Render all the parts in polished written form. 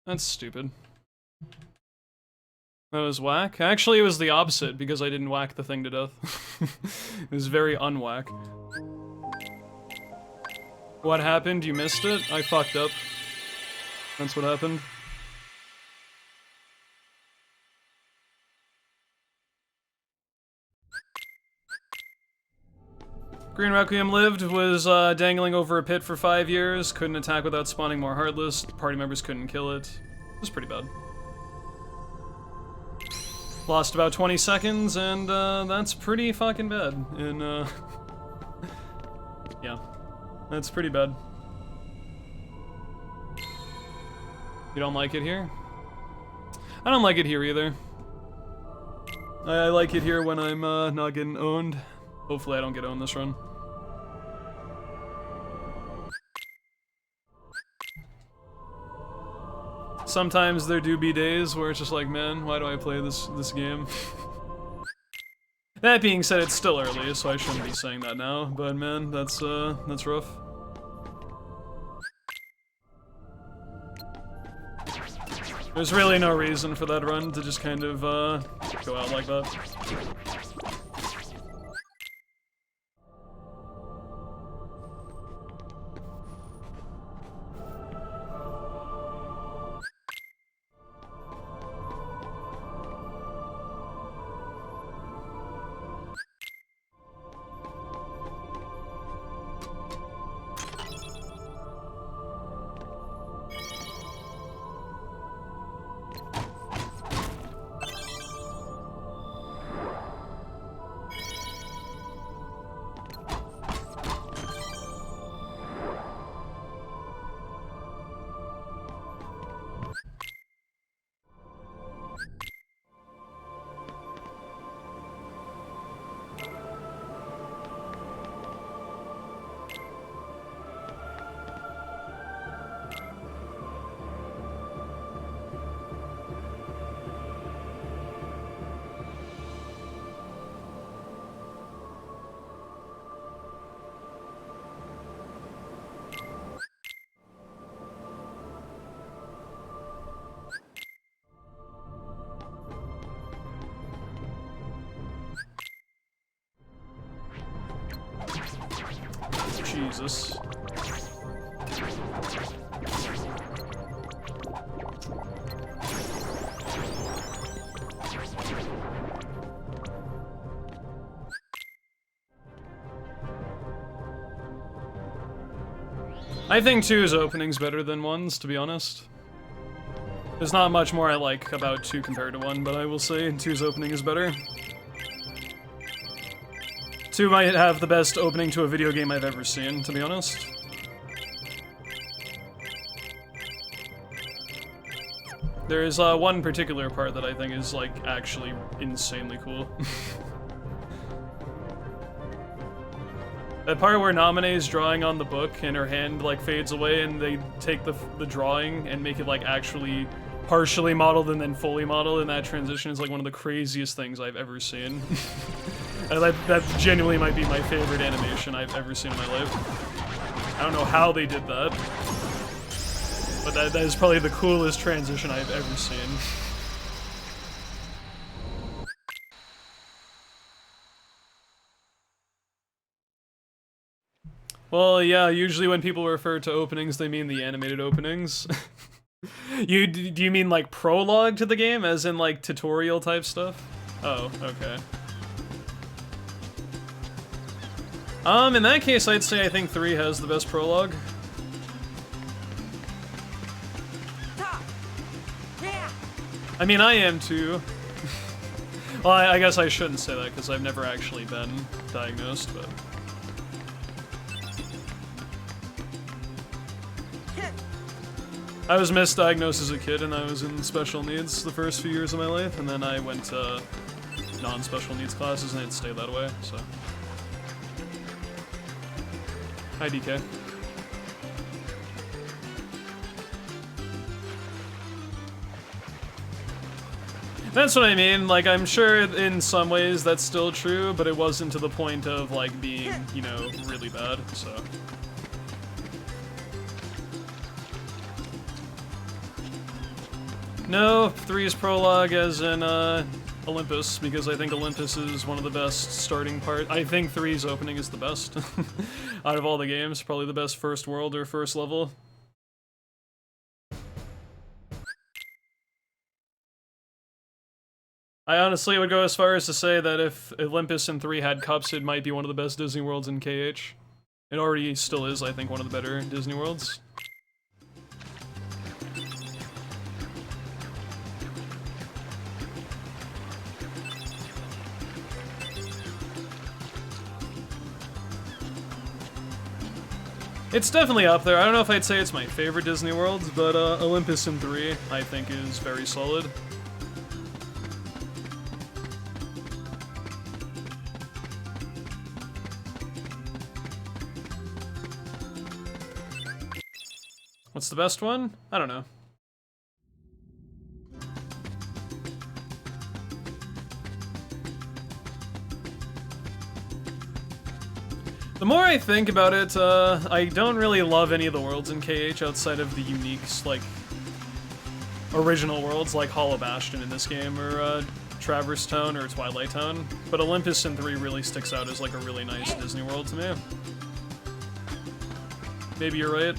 That's stupid. That was whack. Actually, it was the opposite because I didn't whack the thing to death. It was very unwhack. What happened? You missed it? I fucked up. That's what happened. Green Requiem lived, was dangling over a pit for 5 years, couldn't attack without spawning more Heartless, party members couldn't kill it. It was pretty bad. Lost about 20 seconds, and that's pretty fucking bad. And yeah, that's pretty bad. You don't like it here? I don't like it here either. I like it here when I'm not getting owned. Hopefully I don't get owned this run. Sometimes there do be days where it's just like, man, why do I play this game? That being said, it's still early, so I shouldn't be saying that now, but man, that's rough. There's really no reason for that run to just kind of go out like that. Jesus. I think 2's opening's better than 1's, to be honest. There's not much more I like about 2 compared to 1, but I will say 2's opening is better. 2 might have the best opening to a video game I've ever seen, to be honest. There is one particular part that I think is, like, actually insanely cool. That part where Namine's drawing on the book and her hand, like, fades away and they take the drawing and make it, like, actually partially modeled and then fully modeled, and that transition is, like, one of the craziest things I've ever seen. That genuinely might be my favorite animation I've ever seen in my life. I don't know how they did that, but that is probably the coolest transition I've ever seen. Well, yeah, usually when people refer to openings, they mean the animated openings. Do you mean, like, prologue to the game, as in, like, tutorial type stuff? Oh, okay. In that case, I'd say I think 3 has the best prologue. I mean, I am too. Well, I guess I shouldn't say that, because I've never actually been diagnosed, but... I was misdiagnosed as a kid, and I was in special needs the first few years of my life, and then I went to non-special needs classes, and it stayed that way, so... Hi, DK. That's what I mean, like, I'm sure in some ways that's still true, but it wasn't to the point of, like, being, you know, really bad, so... – No, 3's prologue as in Olympus, because I think Olympus is one of the best starting part. I think 3's opening is the best. Out of all the games, probably the best first world or first level. I honestly would go as far as to say that if Olympus and 3 had cups, it might be one of the best Disney worlds in KH. It already still is, I think, one of the better Disney worlds. It's definitely up there. I don't know if I'd say it's my favorite Disney world, but Olympus and 3, I think, is very solid. What's the best one? I don't know. The more I think about it, I don't really love any of the worlds in KH outside of the unique, like, original worlds like Hollow Bastion in this game, or Traverse Town or Twilight Town. But Olympus and 3 really sticks out as like a really nice Disney world to me. Maybe you're right.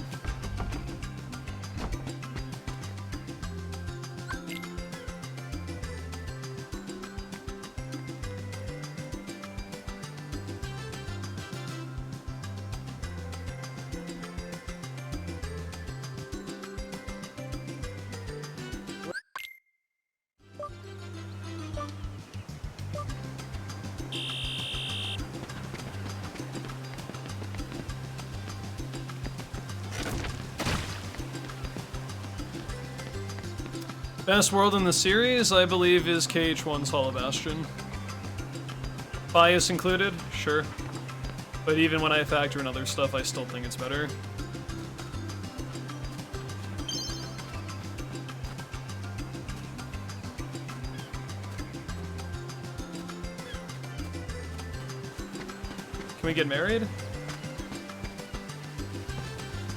Best world in the series, I believe, is KH1's Hollow Bastion. Bias included, sure. But even when I factor in other stuff, I still think it's better. Can we get married?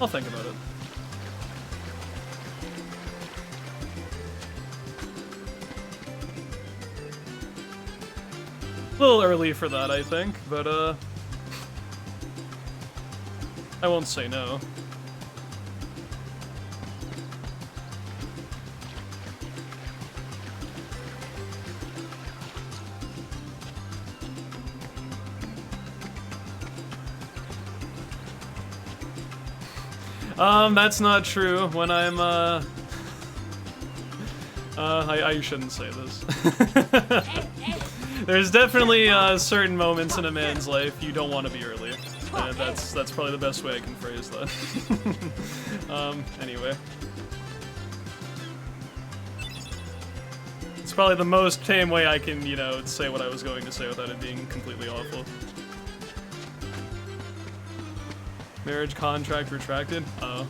I'll think about it. A little early for that, I think, but, I won't say no. That's not true. When I'm, I shouldn't say this. There's definitely certain moments in a man's life you don't want to be early. That's probably the best way I can phrase that. Anyway. It's probably the most tame way I can, you know, say what I was going to say without it being completely awful. Marriage contract retracted? Oh.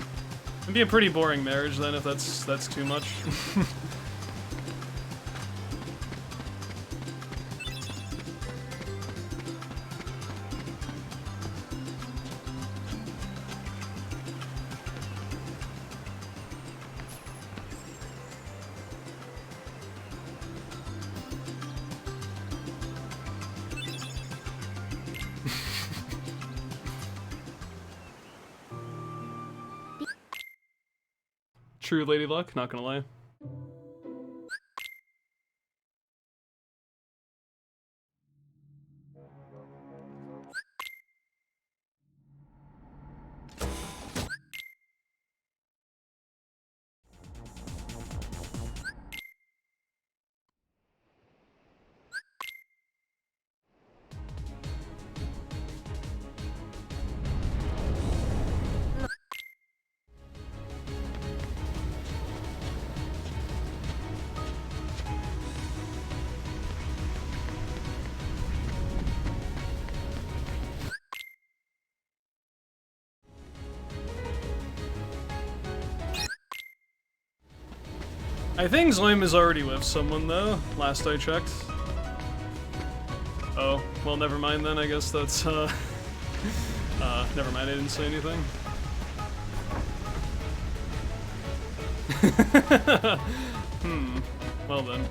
It'd be a pretty boring marriage then if that's too much. True Lady Luck, not gonna lie. I think Zoim is already with someone though, last I checked. Oh, well never mind then, I guess that's, never mind, I didn't say anything. Well then.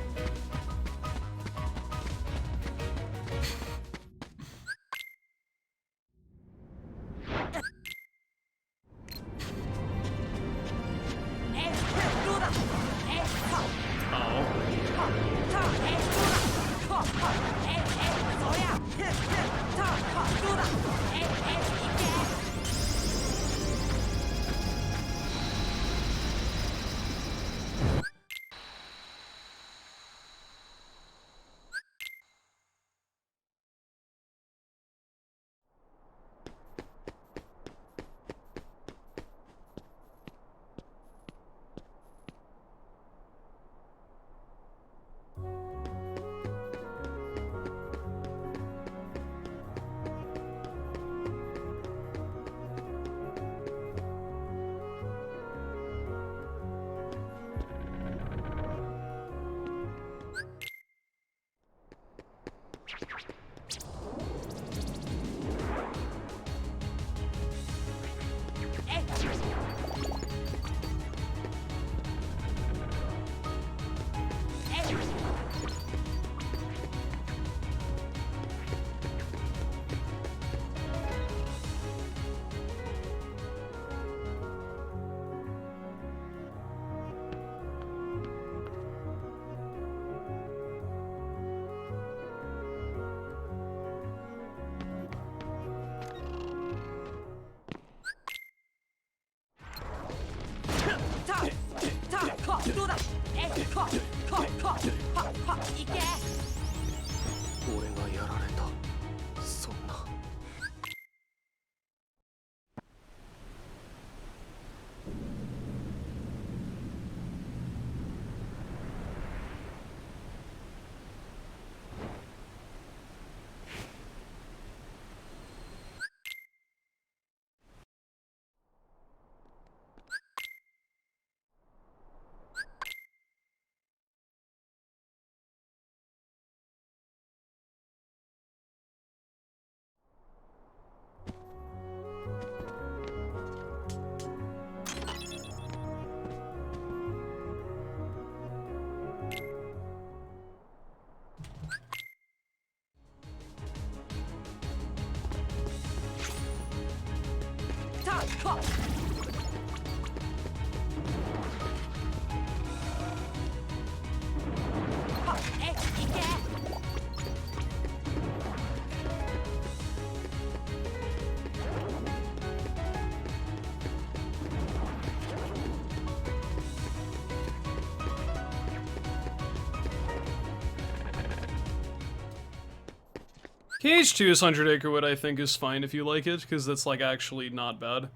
KH2's 100 Acre Wood I think is fine if you like it, because that's like actually not bad.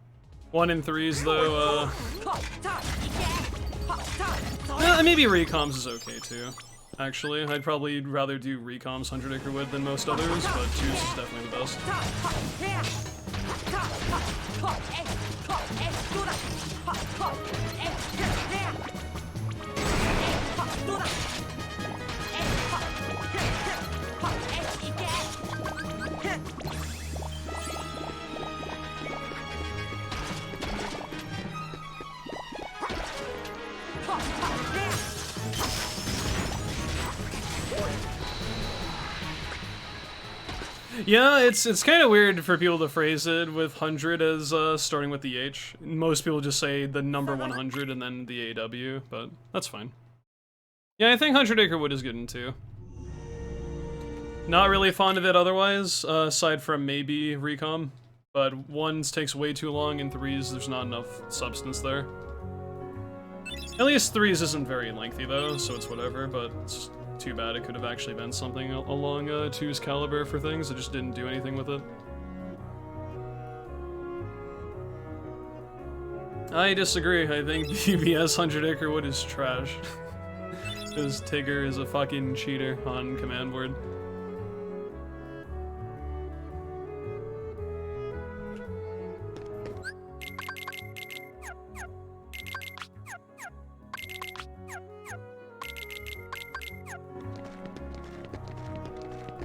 1 and 3s though, maybe Recom's is okay too. Actually, I'd probably rather do Recom's 100 Acre Wood than most others, but 2's is definitely the best. Yeah, it's kind of weird for people to phrase it with 100 as starting with the H. Most people just say the number 100 and then the AW, but that's fine. Yeah, I think 100 Acre Wood is good in 2. Not really fond of it otherwise, aside from maybe Recom, but 1s takes way too long, and 3s there's not enough substance there. At least 3s isn't very lengthy though, so it's whatever, but it's too bad. It could have actually been something along 2's caliber for things. It just didn't do anything with it. I disagree. I think BBS 100 Acre Wood is trash. Because Tigger is a fucking cheater on command board.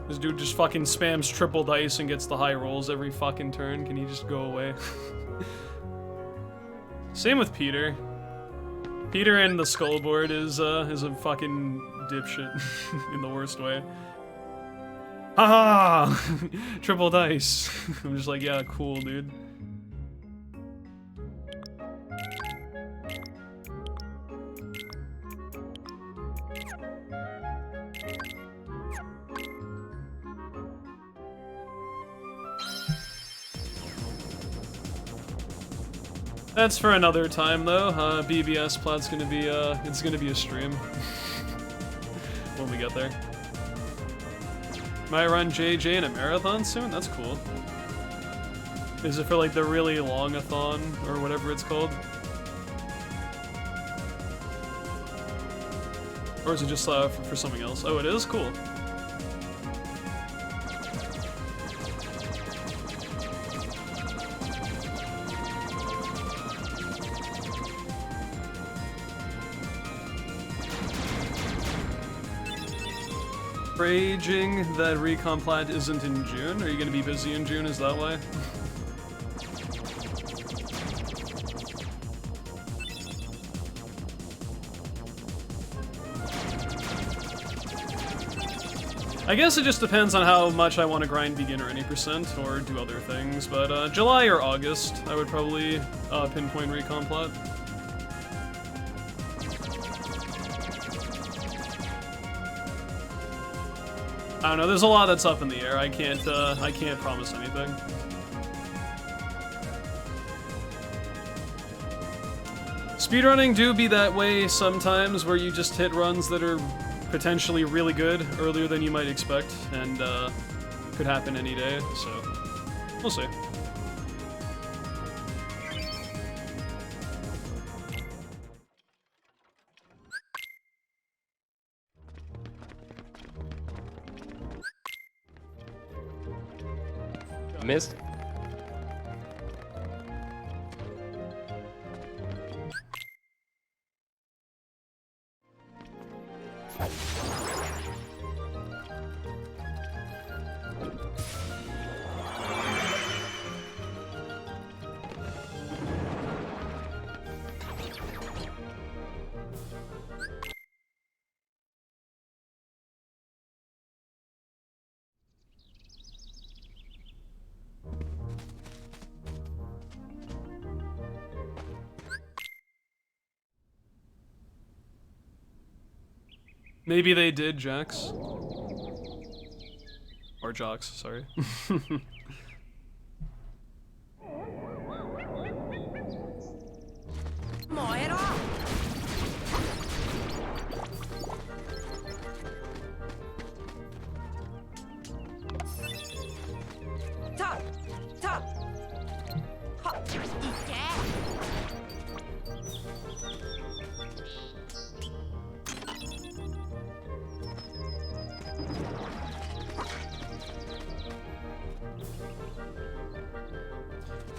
This dude just fucking spams triple dice and gets the high rolls every fucking turn. Can he just go away? Same with Peter. Peter in the skull board is a fucking dipshit in the worst way. Haha! Triple dice. I'm just like, yeah, cool, dude. That's for another time, though. BBS Plat's gonna be, it's gonna be a stream. When we get there. Might run JJ in a marathon soon? That's cool. Is it for, like, the really long-a-thon, or whatever it's called? Or is it just, for something else? Oh, it is? Cool. Raging that Recon Plat isn't in June? Are you gonna be busy in June? Is that why? I guess it just depends on how much I want to grind beginner any percent or do other things, but July or August, I would probably pinpoint Recon Plat. I don't know, there's a lot that's up in the air. I can't promise anything. Speedrunning do be that way sometimes, where you just hit runs that are potentially really good earlier than you might expect, and could happen any day, so we'll see. Missed. Maybe they did, Jax. Or Jocks, sorry.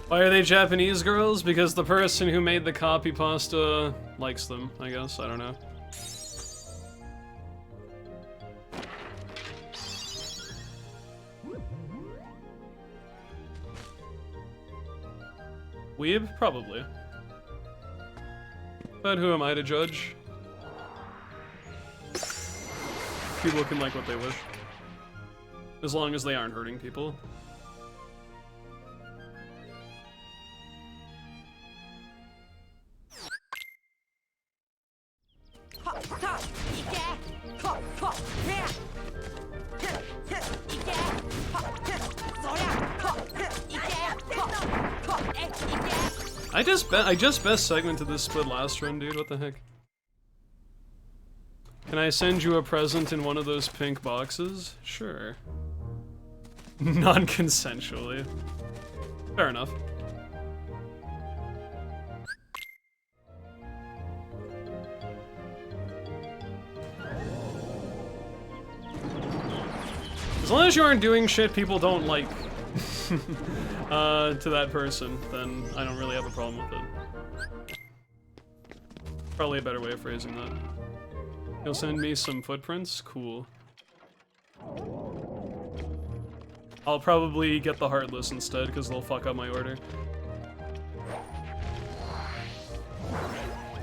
Why are they Japanese girls? Because the person who made the copy pasta likes them, I guess. I don't know. Weeb? Probably. But who am I to judge? People can like what they wish. As long as they aren't hurting people. I just best segmented this split last run, dude. What the heck? Can I send you a present in one of those pink boxes? Sure. Non-consensually. Fair enough. As long as you aren't doing shit people don't like to that person, then I don't really have a problem with it. Probably a better way of phrasing that. You'll send me some footprints? Cool. I'll probably get the Heartless instead, because they'll fuck up my order.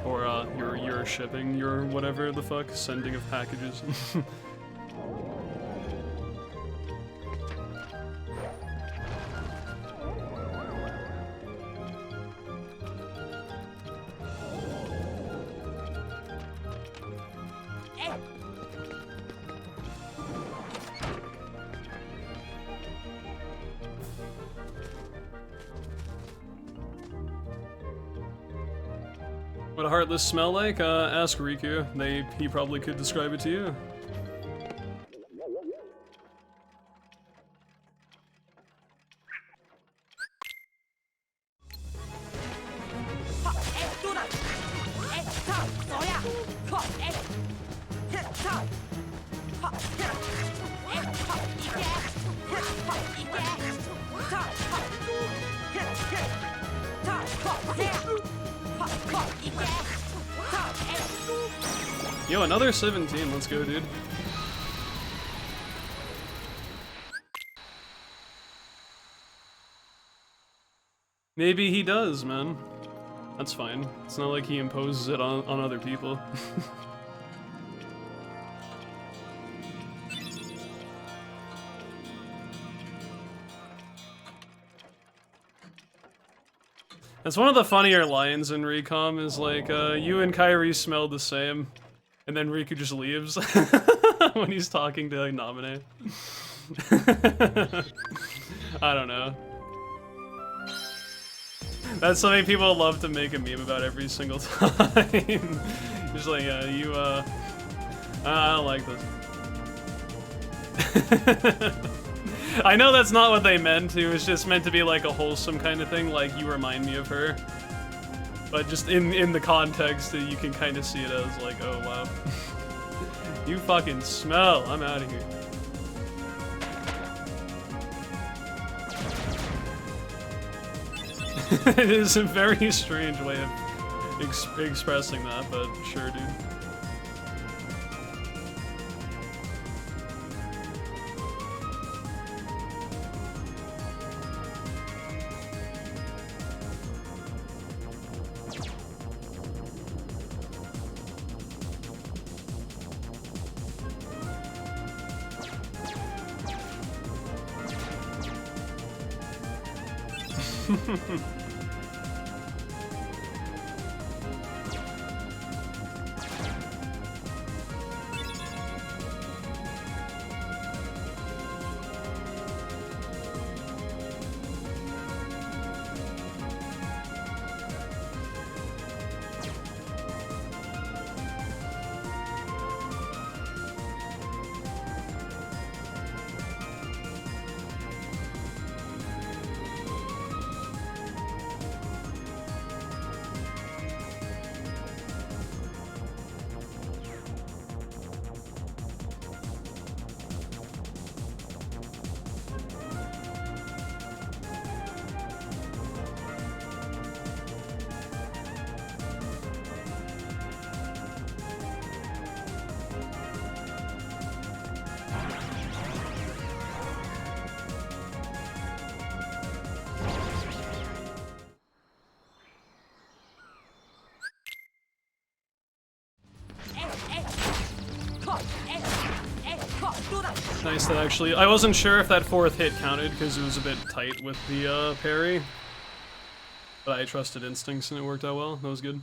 Or your shipping, your whatever the fuck, sending of packages. What a heartless smell like? Ask Riku. He probably could describe it to you. Yo, another 17, let's go, dude. Maybe he does, man. That's fine. It's not like he imposes it on other people. That's one of the funnier lines in Recom is like, you and Kairi smell the same. And then Riku just leaves when he's talking to like, Naminé. I don't know. That's something people love to make a meme about every single time. Just like, I don't like this. I know that's not what they meant. It was just meant to be like a wholesome kind of thing, like you remind me of her. But just in the context, you can kind of see it as like, oh wow. You fucking smell, I'm out of here. It is a very strange way of expressing that, but sure, dude. Nice that actually, I wasn't sure if that fourth hit counted because it was a bit tight with the parry, but I trusted instincts and it worked out well. That was good.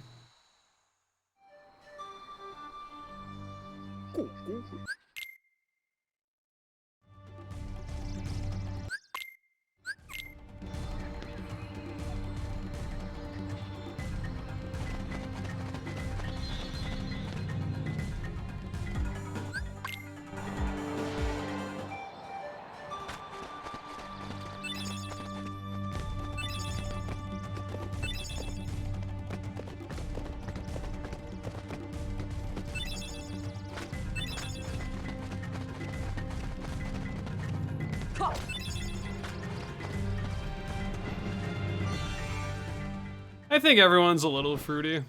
I think everyone's a little fruity,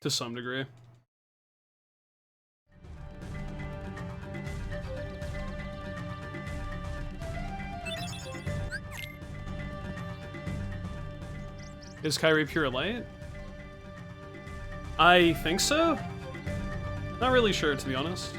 to some degree. Is Kairi pure light? I think so? Not really sure, to be honest.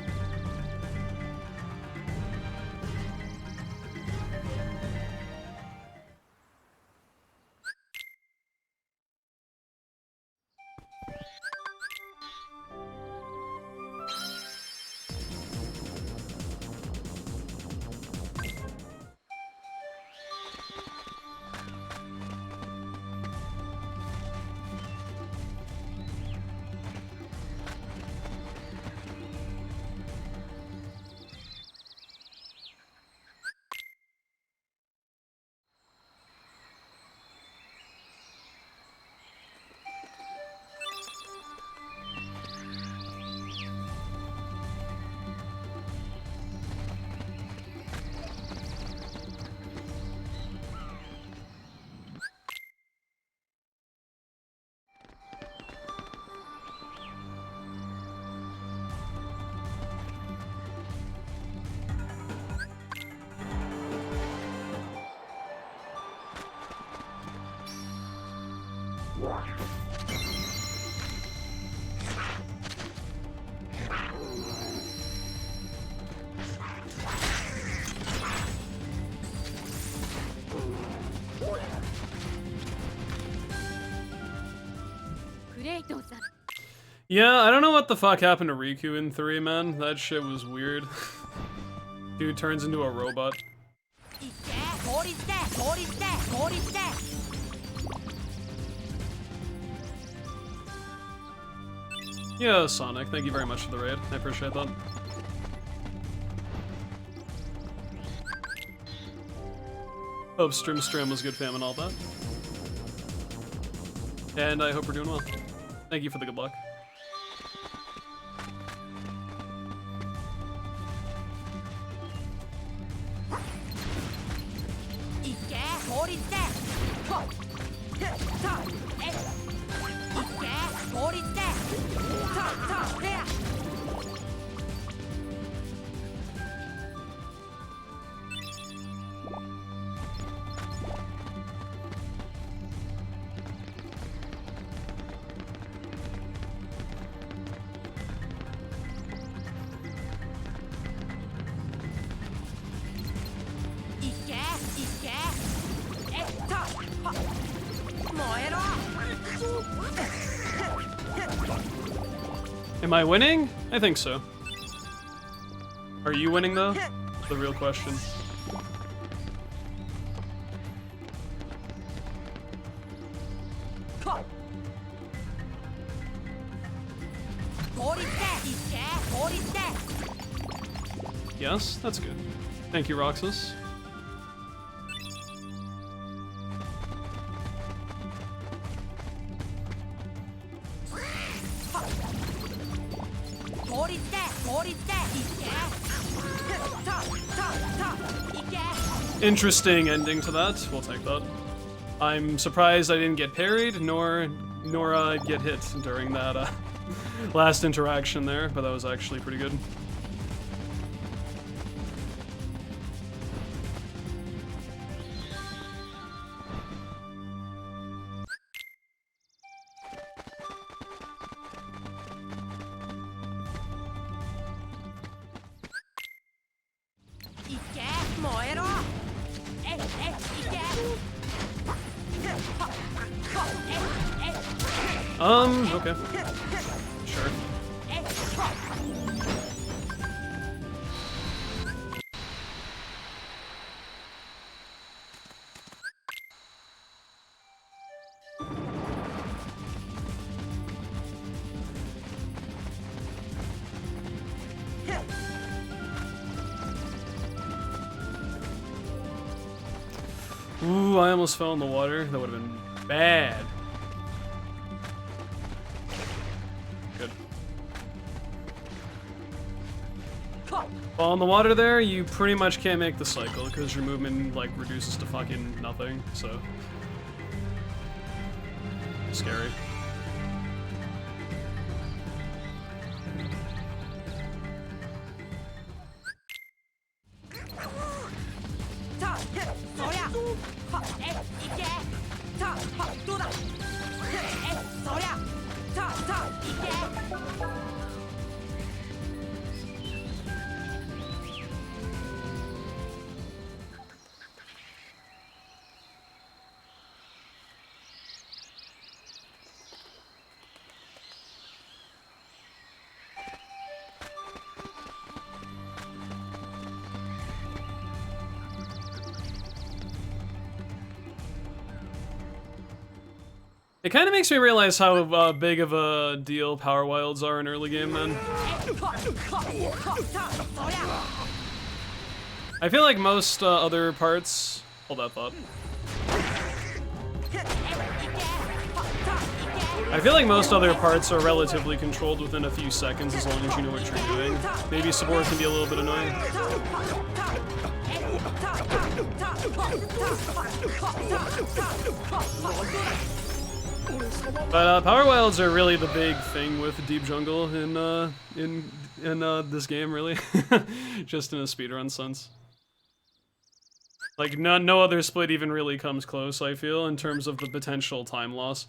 Yeah, I don't know what the fuck happened to Riku in 3, man. That shit was weird. Dude turns into a robot. Yeah, Sonic, thank you very much for the raid. I appreciate that. Hope Stream was good, fam, and all that. And I hope we're doing well. Thank you for the good luck. Am I winning? I think so. Are you winning though? The real question. Yes, that's good. Thank you, Roxas. Interesting ending to that. We'll take that. I'm surprised I didn't get parried, nor get hit during that last interaction there, but that was actually pretty good. Okay. Sure. Ooh, I almost fell in the water. That would have been bad. Good. Fall in the water there, you pretty much can't make the cycle because your movement like reduces to fucking nothing, so scary. It kind of makes me realize how big of a deal Power Wilds are in early game, then. I feel like most other parts... Hold that thought. I feel like most other parts are relatively controlled within a few seconds as long as you know what you're doing. Maybe Sabor can be a little bit annoying. But Power Wilds are really the big thing with Deep Jungle in this game, really. Just in a speedrun sense. Like, no other split even really comes close, I feel, in terms of the potential time loss.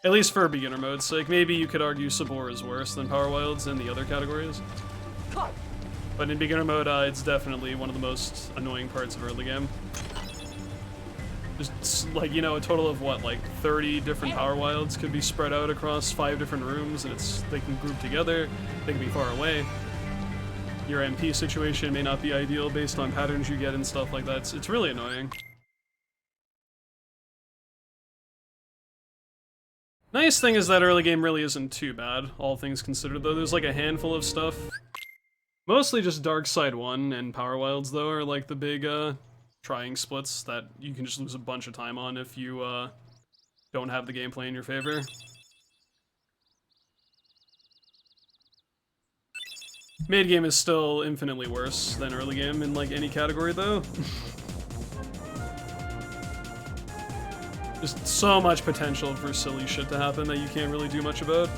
At least for beginner modes. Like, maybe you could argue Sabor is worse than Power Wilds in the other categories. But in beginner mode, it's definitely one of the most annoying parts of early game. Just, like, you know, a total of, what, like 30 different Power Wilds could be spread out across 5 different rooms, and they can group together, they can be far away. Your MP situation may not be ideal based on patterns you get and stuff like that. It's really annoying. Nice thing is that early game really isn't too bad, all things considered, though. There's like a handful of stuff. Mostly just Dark Side 1 and Power Wilds, though, are like the big, trying splits that you can just lose a bunch of time on if you don't have the gameplay in your favor. Mid game is still infinitely worse than early game in like any category though. Just so much potential for silly shit to happen that you can't really do much about.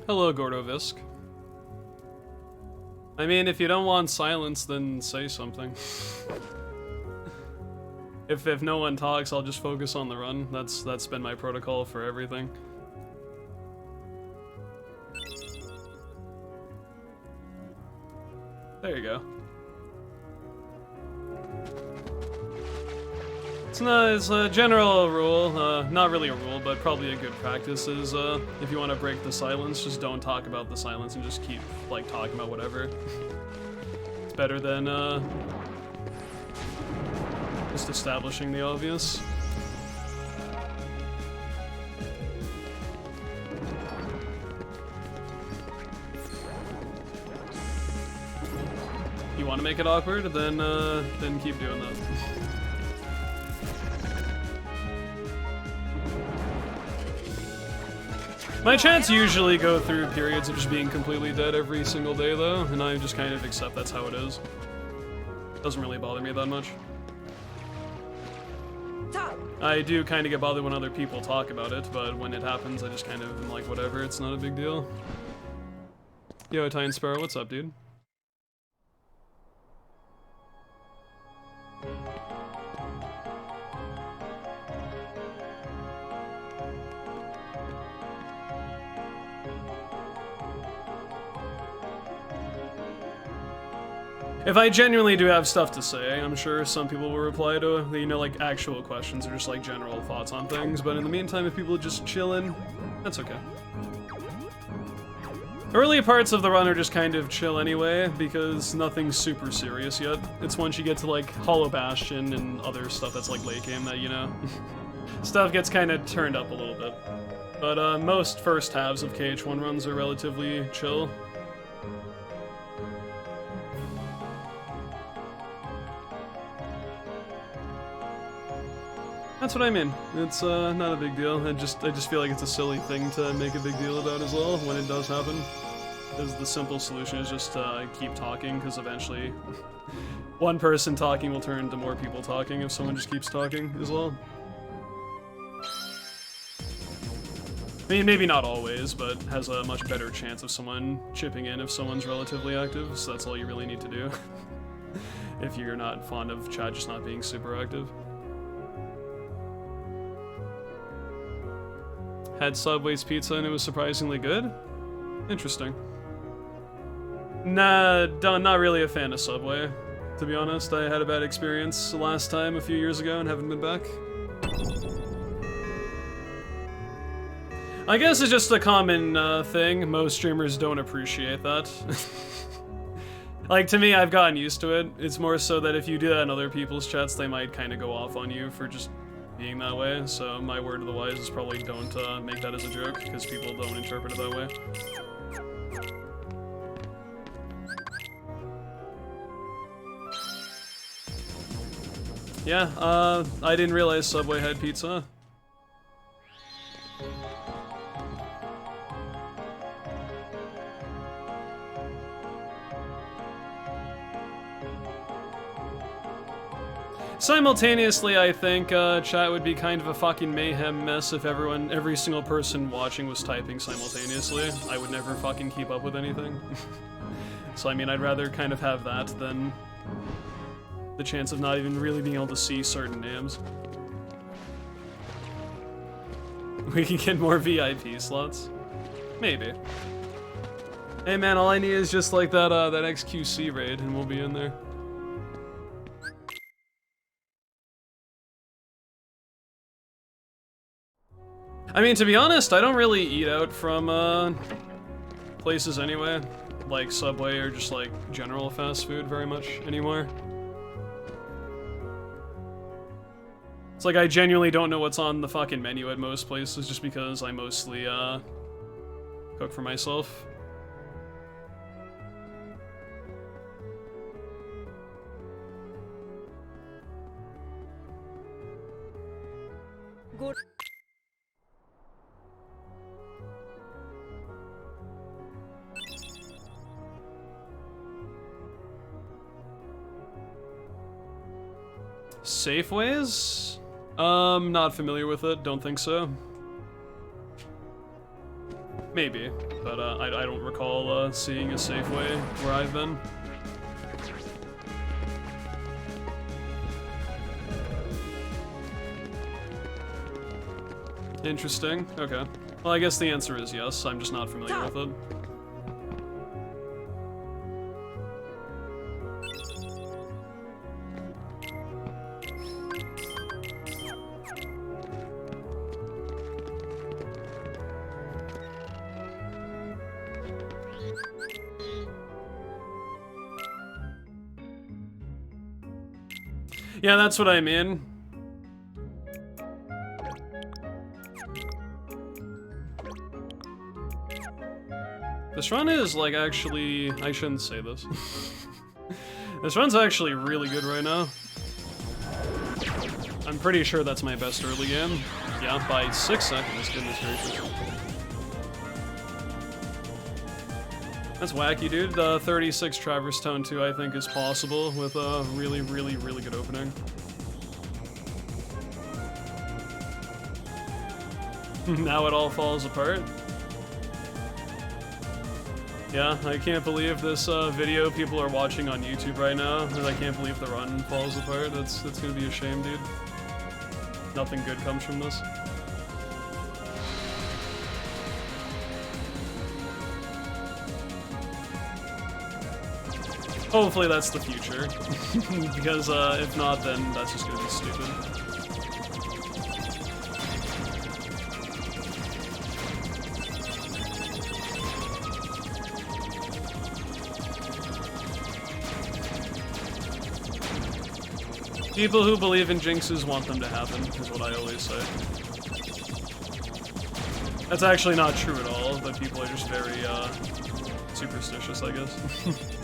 Hello, Gordovisk. I mean, if you don't want silence, then say something. If no one talks, I'll just focus on the run. That's been my protocol for everything. There you go. It's a general rule, not really a rule, but probably a good practice is, if you want to break the silence, just don't talk about the silence and just keep, like, talking about whatever. It's better than, just establishing the obvious. You want to make it awkward, then keep doing that. My chats usually go through periods of just being completely dead every single day, though, and I just kind of accept that's how it is. Doesn't really bother me that much. I do kind of get bothered when other people talk about it, but when it happens, I just kind of am like, whatever, it's not a big deal. Yo, Italian Sparrow, what's up, dude? If I genuinely do have stuff to say, I'm sure some people will reply to, you know, like, actual questions or just, like, general thoughts on things, but in the meantime, if people are just chilling, that's okay. Early parts of the run are just kind of chill anyway, because nothing's super serious yet. It's once you get to, like, Hollow Bastion and other stuff that's, like, late game that, you know, stuff gets kind of turned up a little bit. But, most first halves of KH1 runs are relatively chill. That's what I mean. It's not a big deal. I just feel like it's a silly thing to make a big deal about as well when it does happen. Because the simple solution is just keep talking, because eventually one person talking will turn into more people talking if someone just keeps talking as well. I mean, maybe not always, but has a much better chance of someone chipping in if someone's relatively active, so that's all you really need to do. If you're not fond of chat just not being super active. Had Subway's pizza and it was surprisingly good? Interesting. Nah, not really a fan of Subway, to be honest. I had a bad experience last time a few years ago and haven't been back. I guess it's just a common thing. Most streamers don't appreciate that. Like, to me, I've gotten used to it. It's more so that if you do that in other people's chats, they might kind of go off on you for just being that way, so my word of the wise is probably don't make that as a joke, because people don't interpret it that way. Yeah, I didn't realize Subway had pizza. Simultaneously, I think chat would be kind of a fucking mayhem mess if every single person watching was typing simultaneously. I would never fucking keep up with anything. So I mean, I'd rather kind of have that than the chance of not even really being able to see certain names. We can get more VIP slots? Maybe. Hey man, all I need is just like that XQC raid and we'll be in there. I mean, to be honest, I don't really eat out from, places anyway, like Subway or just, like, general fast food very much anymore. It's like I genuinely don't know what's on the fucking menu at most places just because I mostly, cook for myself. Good. Safeways? Not familiar with it, don't think so. Maybe. but I don't recall seeing a safe way where I've been. Interesting. Okay. Well, I guess the answer is yes. I'm just not familiar with it. Yeah, that's what I mean. This run is, like, actually... I shouldn't say this. This run's actually really good right now. I'm pretty sure that's my best early game. Yeah, by 6 seconds, goodness gracious. That's wacky, dude. The 36 Traverse Tone 2, I think, is possible with a really, really, really good opening. Now it all falls apart. Yeah, I can't believe this video people are watching on YouTube right now, and I can't believe the run falls apart. That's gonna be a shame, dude. Nothing good comes from this. Hopefully that's the future, because if not, then that's just gonna be stupid. People who believe in jinxes want them to happen, is what I always say. That's actually not true at all, but people are just very, superstitious, I guess.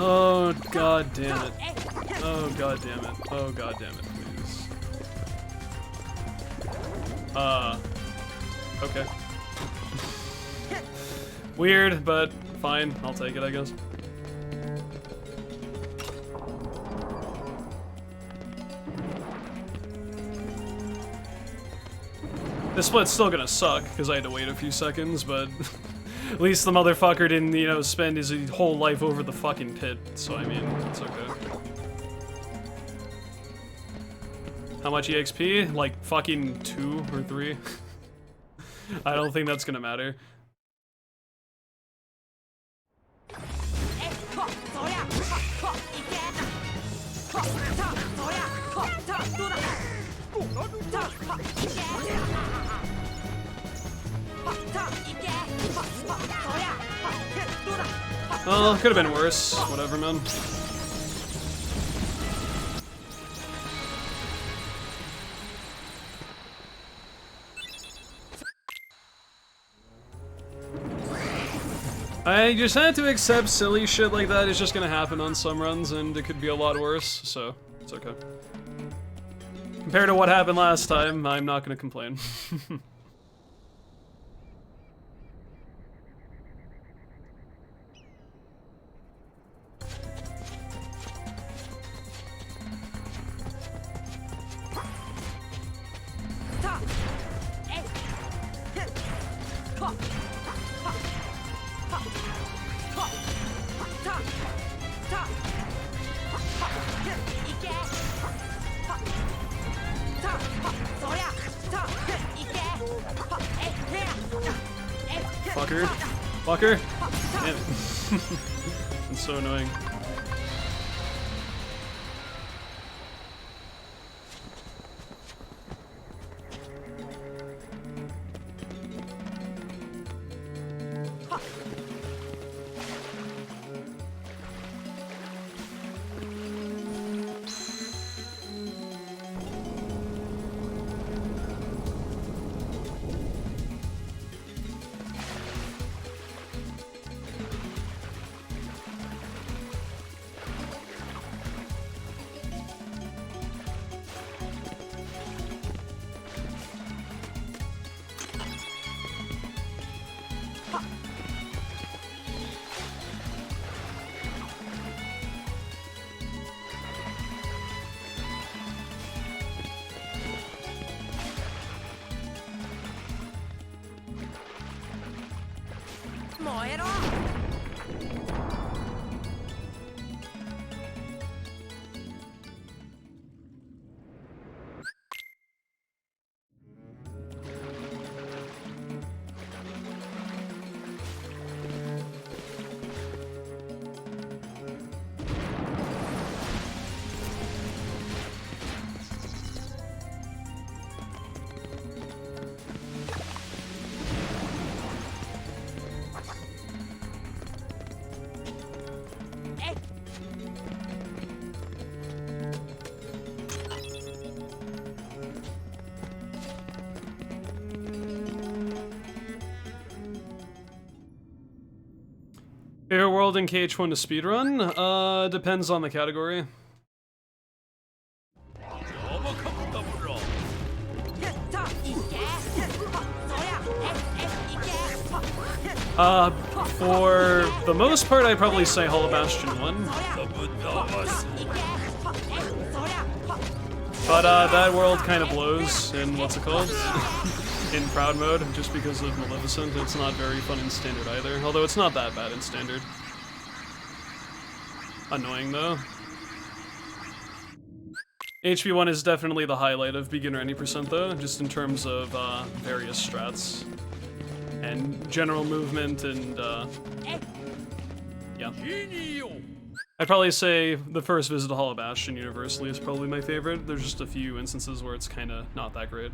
Oh, god damn it. Oh, god damn it. Oh, god damn it, please. Okay. Weird, but fine. I'll take it, I guess. The split's still gonna suck, because I had to wait a few seconds, but at least the motherfucker didn't, you know, spend his whole life over the fucking pit, so I mean, it's okay. How much EXP? Like, fucking 2 or 3? I don't think that's gonna matter. Well, could have been worse. Whatever, man. I just had to accept silly shit like that is just gonna happen on some runs, and it could be a lot worse, so it's okay. Compared to what happened last time, I'm not gonna complain. Fucker. Fucker. Damn it. It's so annoying. Favorite world in KH1 to speedrun? Depends on the category. For the most part, I'd probably say Hollow Bastion 1. But that world kind of blows in, what's it called? In Proud mode, just because of Maleficent. It's not very fun in Standard either, although it's not that bad in Standard. Annoying though. HP1 is definitely the highlight of beginner any percent though, just in terms of various strats and general movement and yeah. I'd probably say the first visit to Hollow Bastion universally is probably my favorite. There's just a few instances where it's kind of not that great.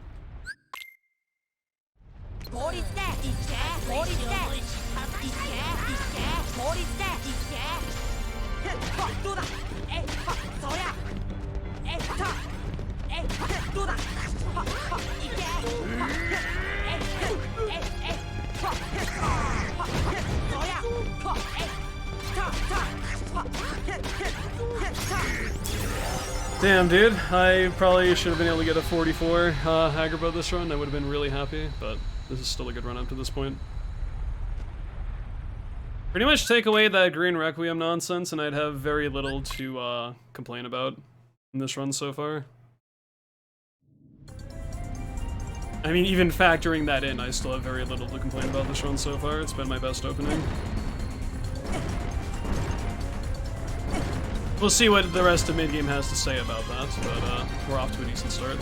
Damn, dude. I probably should have been able to get a 44 Agrabah this run. I would have been really happy, but this is still a good run up to this point. Pretty much take away that Green Requiem nonsense, and I'd have very little to complain about in this run so far. I mean, even factoring that in, I still have very little to complain about this run so far. It's been my best opening. We'll see what the rest of mid-game has to say about that, but we're off to a decent start.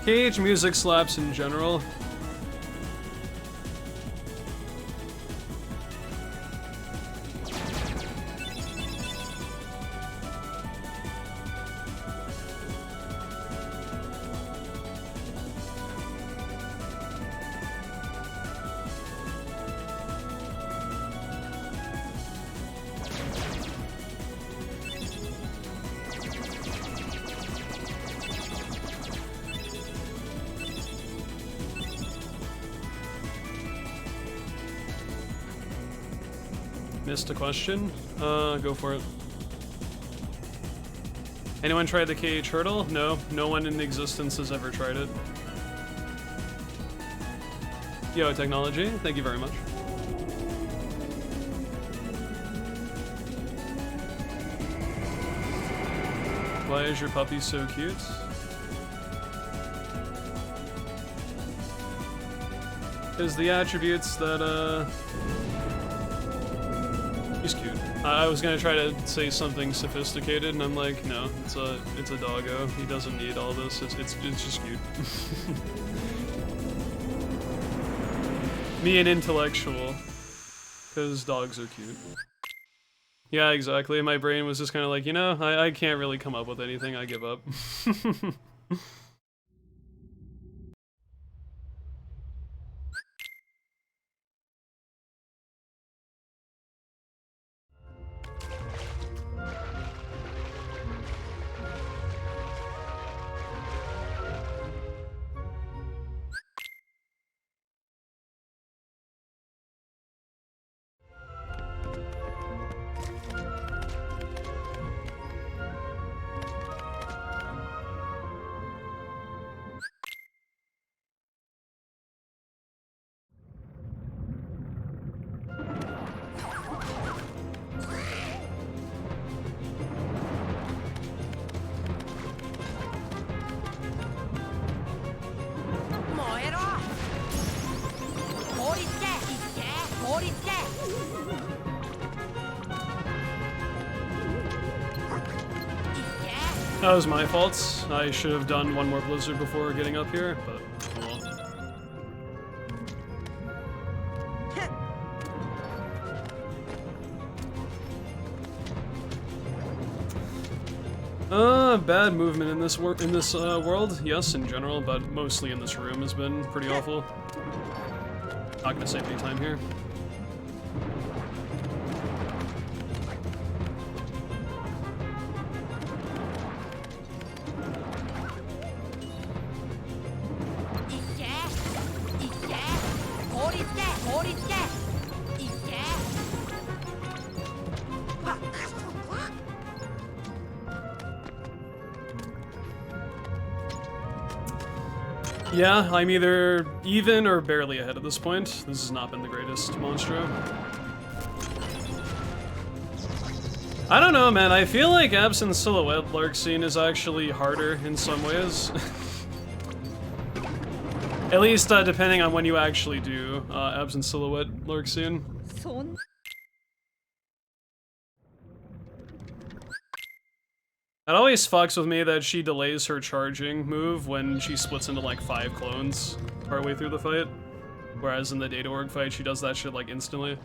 KH music slaps in general. Missed a question? Go for it. Anyone tried the KH hurdle? No, no one in existence has ever tried it. Yo, technology, thank you very much. Why is your puppy so cute? Because the attributes that, he's cute. I was gonna try to say something sophisticated, and I'm like, no, it's a doggo. He doesn't need all this. It's just cute. Me an intellectual, because dogs are cute. Yeah, exactly. My brain was just kind of like, you know, I can't really come up with anything. I give up. That was my fault. I should have done one more blizzard before getting up here, but oh well. bad movement in this world. Yes, in general, but mostly in this room has been pretty awful. Not gonna save any time here. Yeah, I'm either even or barely ahead at this point. This has not been the greatest Monstro. I don't know, man. I feel like Absent Silhouette Lark Scene is actually harder in some ways. At least depending on when you actually do Absent Silhouette Lark Scene. It always fucks with me that she delays her charging move when she splits into like 5 clones partway through the fight. Whereas in the Data Org fight, she does that shit like instantly.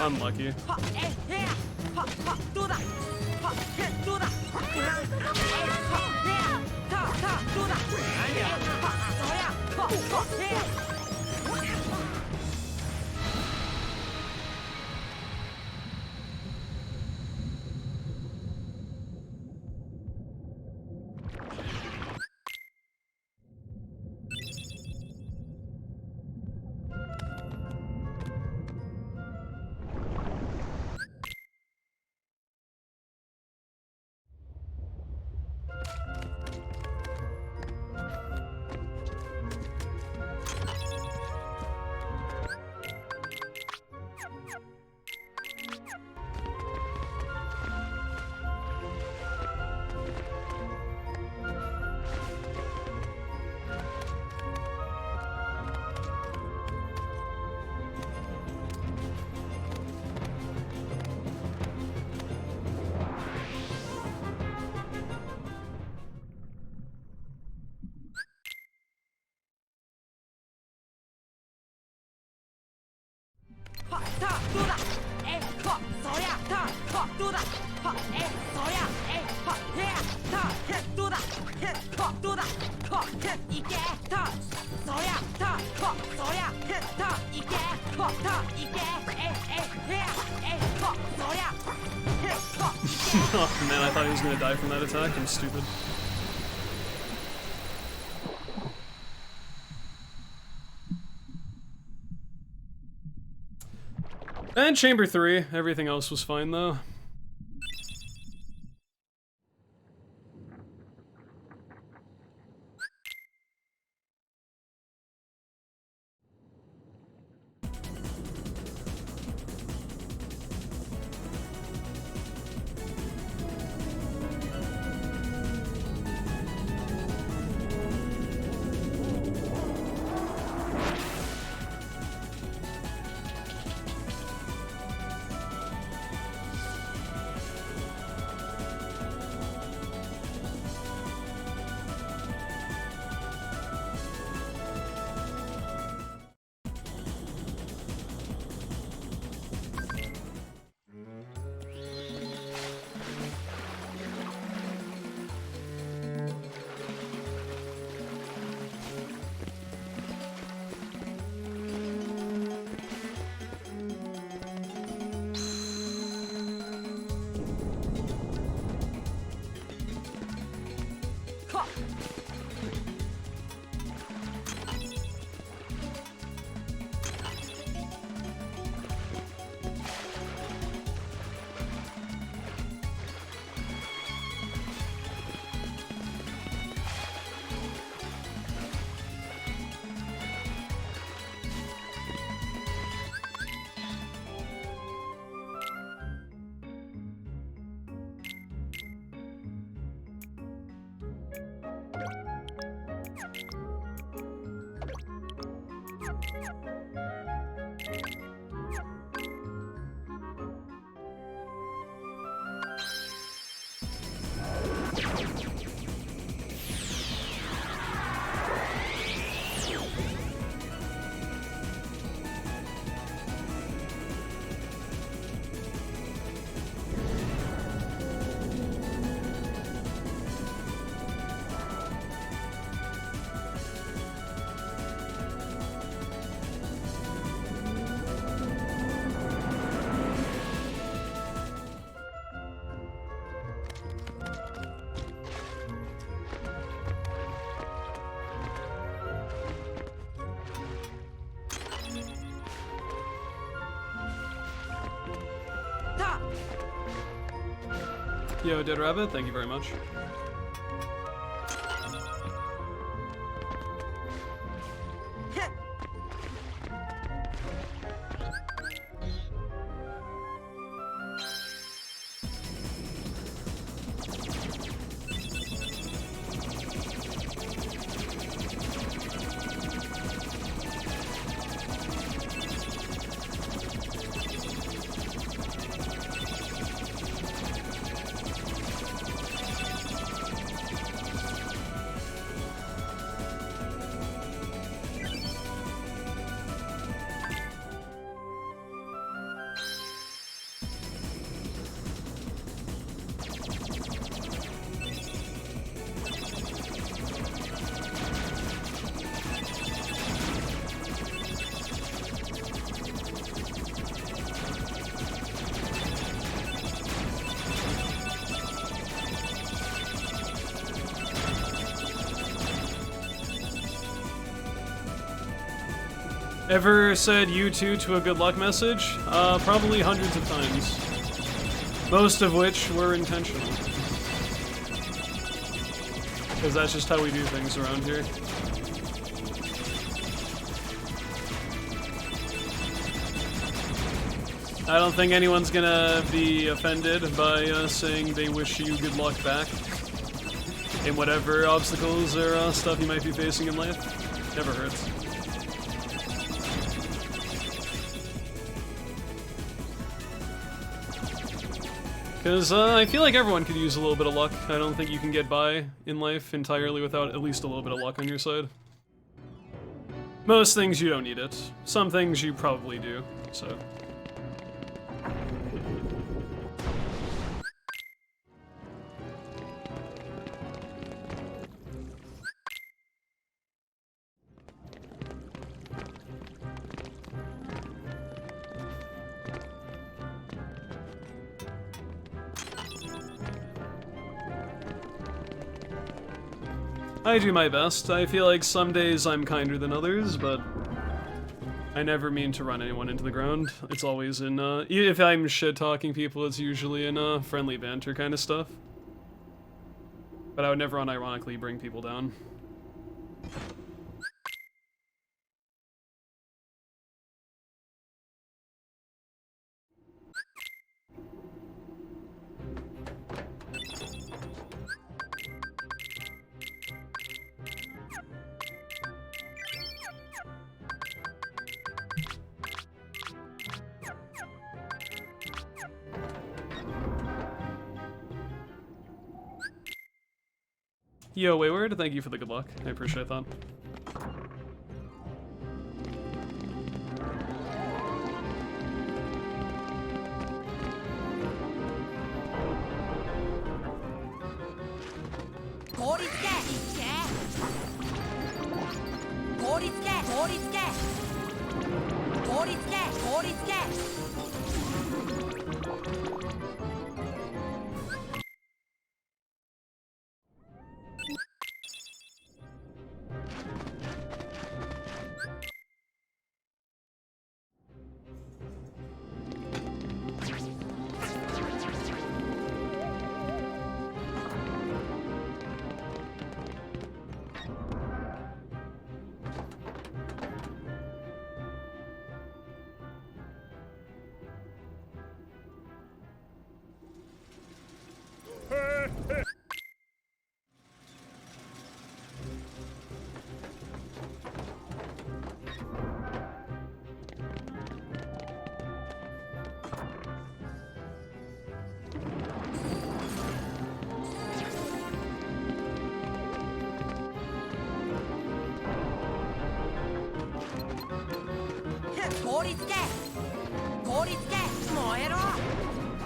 Unlucky. Oh man, I thought he was gonna die from that attack. I'm stupid. And Chamber 3. Everything else was fine though. Yo, Dead Rabbit, thank you very much. Ever said you two to a good luck message? Probably hundreds of times. Most of which were intentional. Because that's just how we do things around here. I don't think anyone's gonna be offended by saying they wish you good luck back in whatever obstacles or stuff you might be facing in life. Never hurts. Because I feel like everyone could use a little bit of luck. I don't think you can get by in life entirely without at least a little bit of luck on your side. Most things you don't need it. Some things you probably do, so... I do my best. I feel like some days I'm kinder than others, but I never mean to run anyone into the ground. It's always in, if I'm shit-talking people, it's usually in, friendly banter kind of stuff. But I would never unironically bring people down. Yo, Wayward, thank you for the good luck. I appreciate that.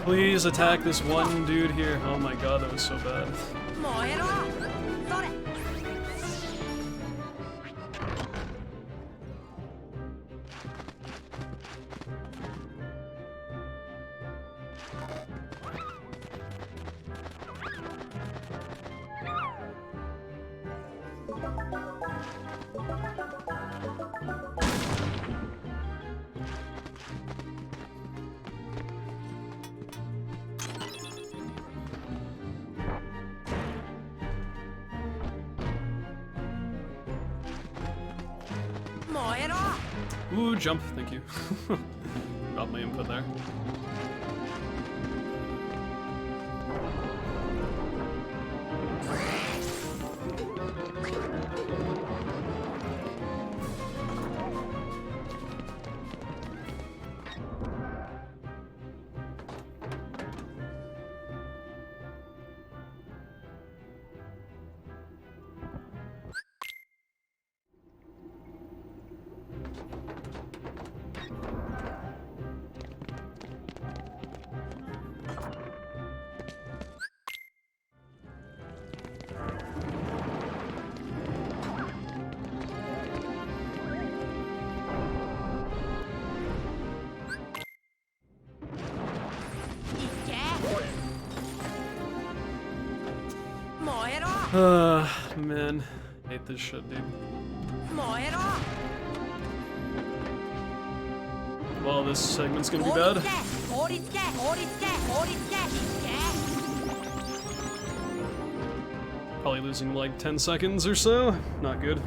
Please attack this one dude here. Oh my god, that was so bad. Ooh, jump, thank you. Got my input there. Man. Hate this shit, dude. Well, this segment's gonna be bad. Probably losing like 10 seconds or so. Not good.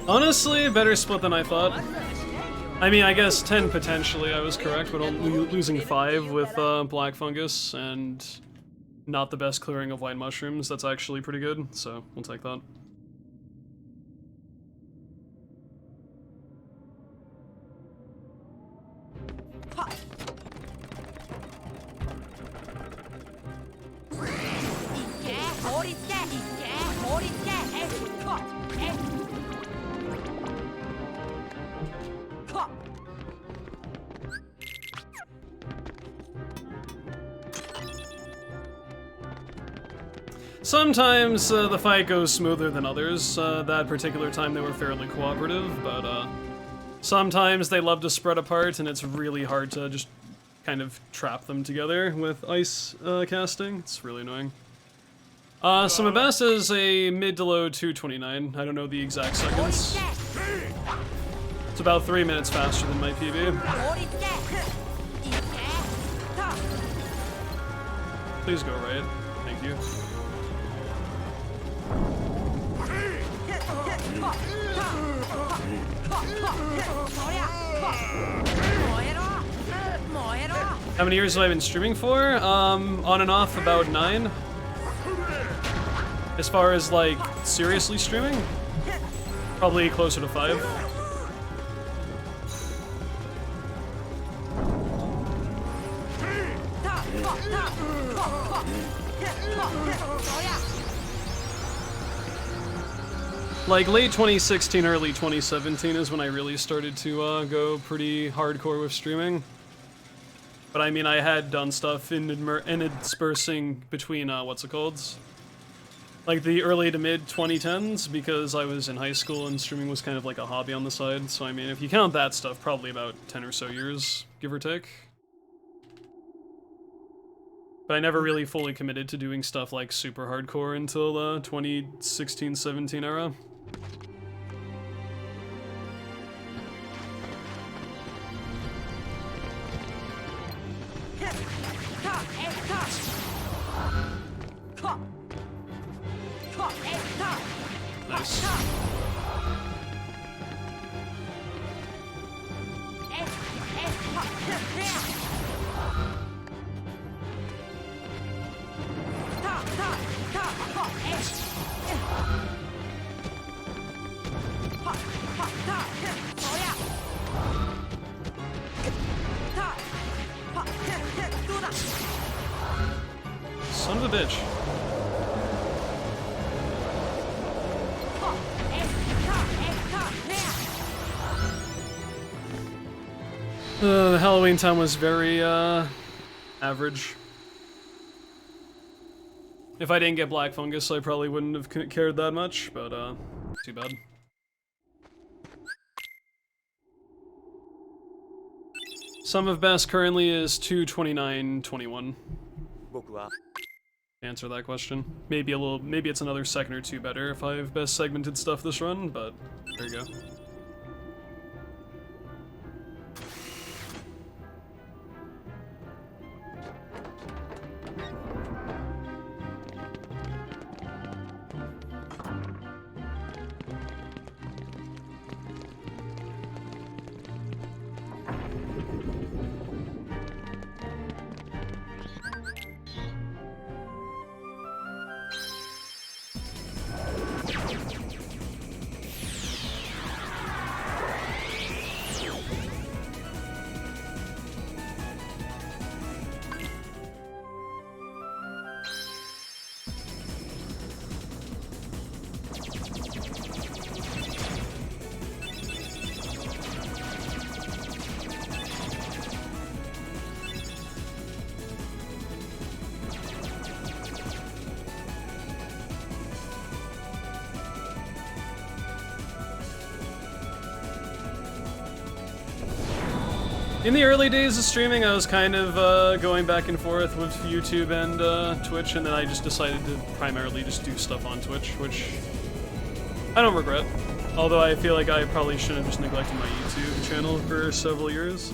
Honestly, better split than I thought. I mean, I guess 10 potentially, I was correct, but only losing 5 with black fungus and not the best clearing of white mushrooms, that's actually pretty good, so we'll take that. Sometimes the fight goes smoother than others. That particular time they were fairly cooperative, but sometimes they love to spread apart and it's really hard to just kind of trap them together with ice casting. It's really annoying. So my best is a mid to low 229. I don't know the exact seconds. It's about 3 minutes faster than my PB. Please go right. Thank you. How many years have I been streaming for? On and off about 9. As far as like seriously streaming, probably closer to 5. Like late 2016, early 2017 is when I really started to go pretty hardcore with streaming. But I mean, I had done stuff in interspersing between, what's it called? Like the early to mid 2010s, because I was in high school and streaming was kind of like a hobby on the side. So I mean, if you count that stuff, probably about 10 or so years, give or take. But I never really fully committed to doing stuff like super hardcore until the 2016-17 era. Nice. bitch. The Halloween time was very, average. If I didn't get black fungus, I probably wouldn't have cared that much, but, too bad. Sum of best currently is 229.21. Answer that question. Maybe it's another second or two better if I have best segmented stuff this run, but there you go. In the early days of streaming, I was kind of going back and forth with YouTube and Twitch, and then I just decided to primarily just do stuff on Twitch, which I don't regret. Although I feel like I probably shouldn't have just neglected my YouTube channel for several years.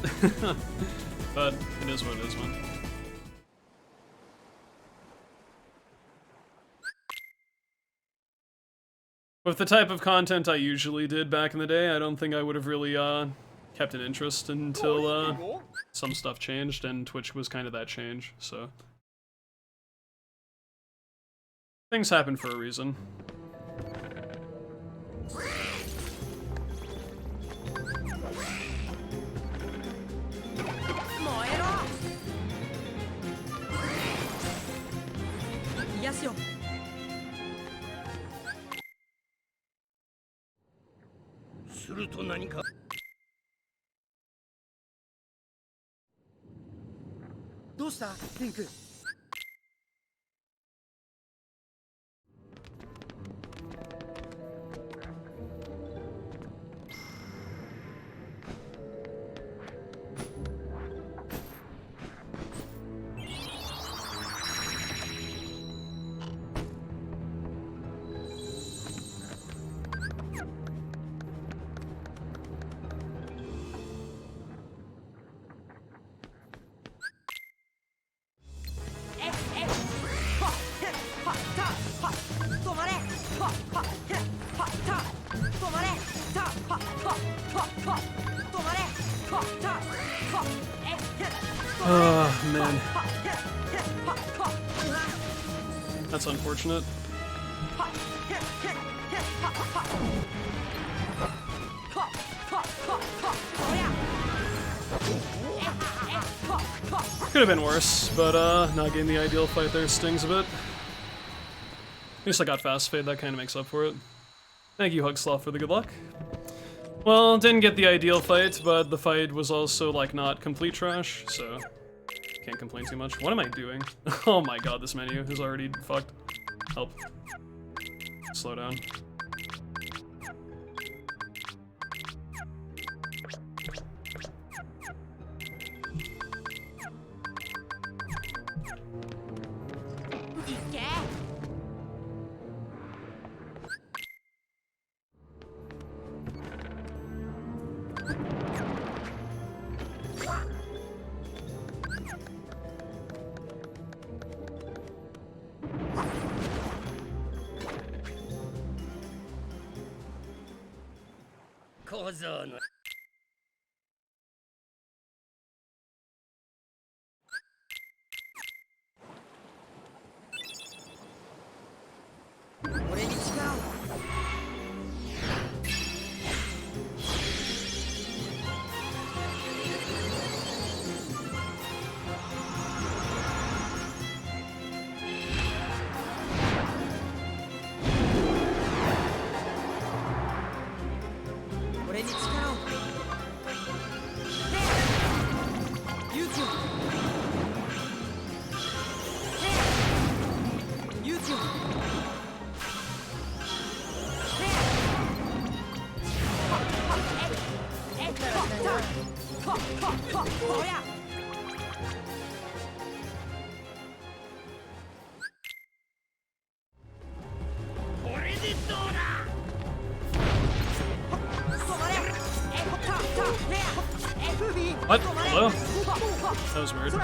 But it is what it is, man. With the type of content I usually did back in the day, I don't think I would have really kept an interest until some stuff changed, and Twitch was kind of that change, so. Things happen for a reason. Oh, man. That's unfortunate. Could have been worse, but not getting the ideal fight there stings a bit. At least I got fast fade, that kind of makes up for it. Thank you, Hugsloth, for the good luck. Well, didn't get the ideal fight, but the fight was also, like, not complete trash, so can't complain too much. What am I doing? Oh my god, this menu is already fucked. Help. Slow down. What? Hello? That was weird.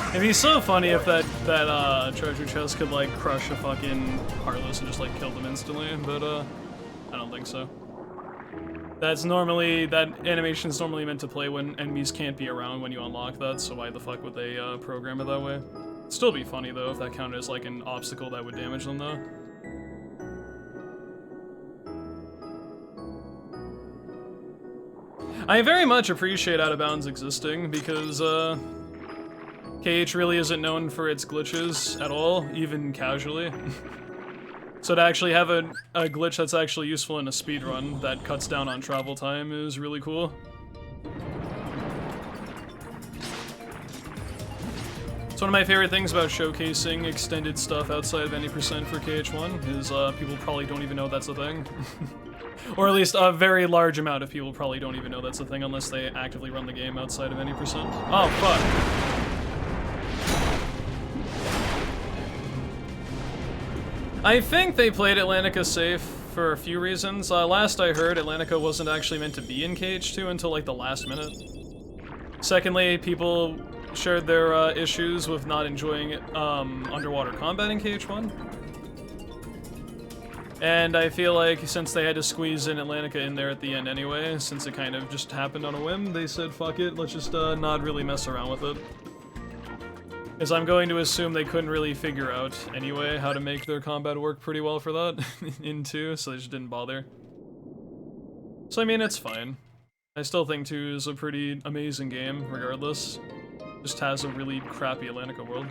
It'd be so funny if that treasure chest could like crush a fucking Heartless and just like kill them instantly, but I don't think so. that animation's normally meant to play when enemies can't be around when you unlock that, so why the fuck would they program it that way? It'd still be funny though if that counted as like an obstacle that would damage them though. I very much appreciate Out of Bounds existing because KH really isn't known for its glitches at all, even casually. So to actually have a glitch that's actually useful in a speedrun that cuts down on travel time is really cool. It's one of my favorite things about showcasing extended stuff outside of any percent for KH1 is people probably don't even know that's a thing. Or at least a very large amount of people probably don't even know that's a thing unless they actively run the game outside of any percent. Oh, fuck. I think they played Atlantica safe for a few reasons. Last I heard, Atlantica wasn't actually meant to be in KH2 until like the last minute. Secondly, people shared their issues with not enjoying underwater combat in KH1. And I feel like since they had to squeeze in Atlantica in there at the end anyway, since it kind of just happened on a whim, they said, fuck it, let's just not really mess around with it. Because I'm going to assume they couldn't really figure out anyway how to make their combat work pretty well for that in 2, so they just didn't bother. So I mean, it's fine. I still think 2 is a pretty amazing game, regardless. Just has a really crappy Atlantica world.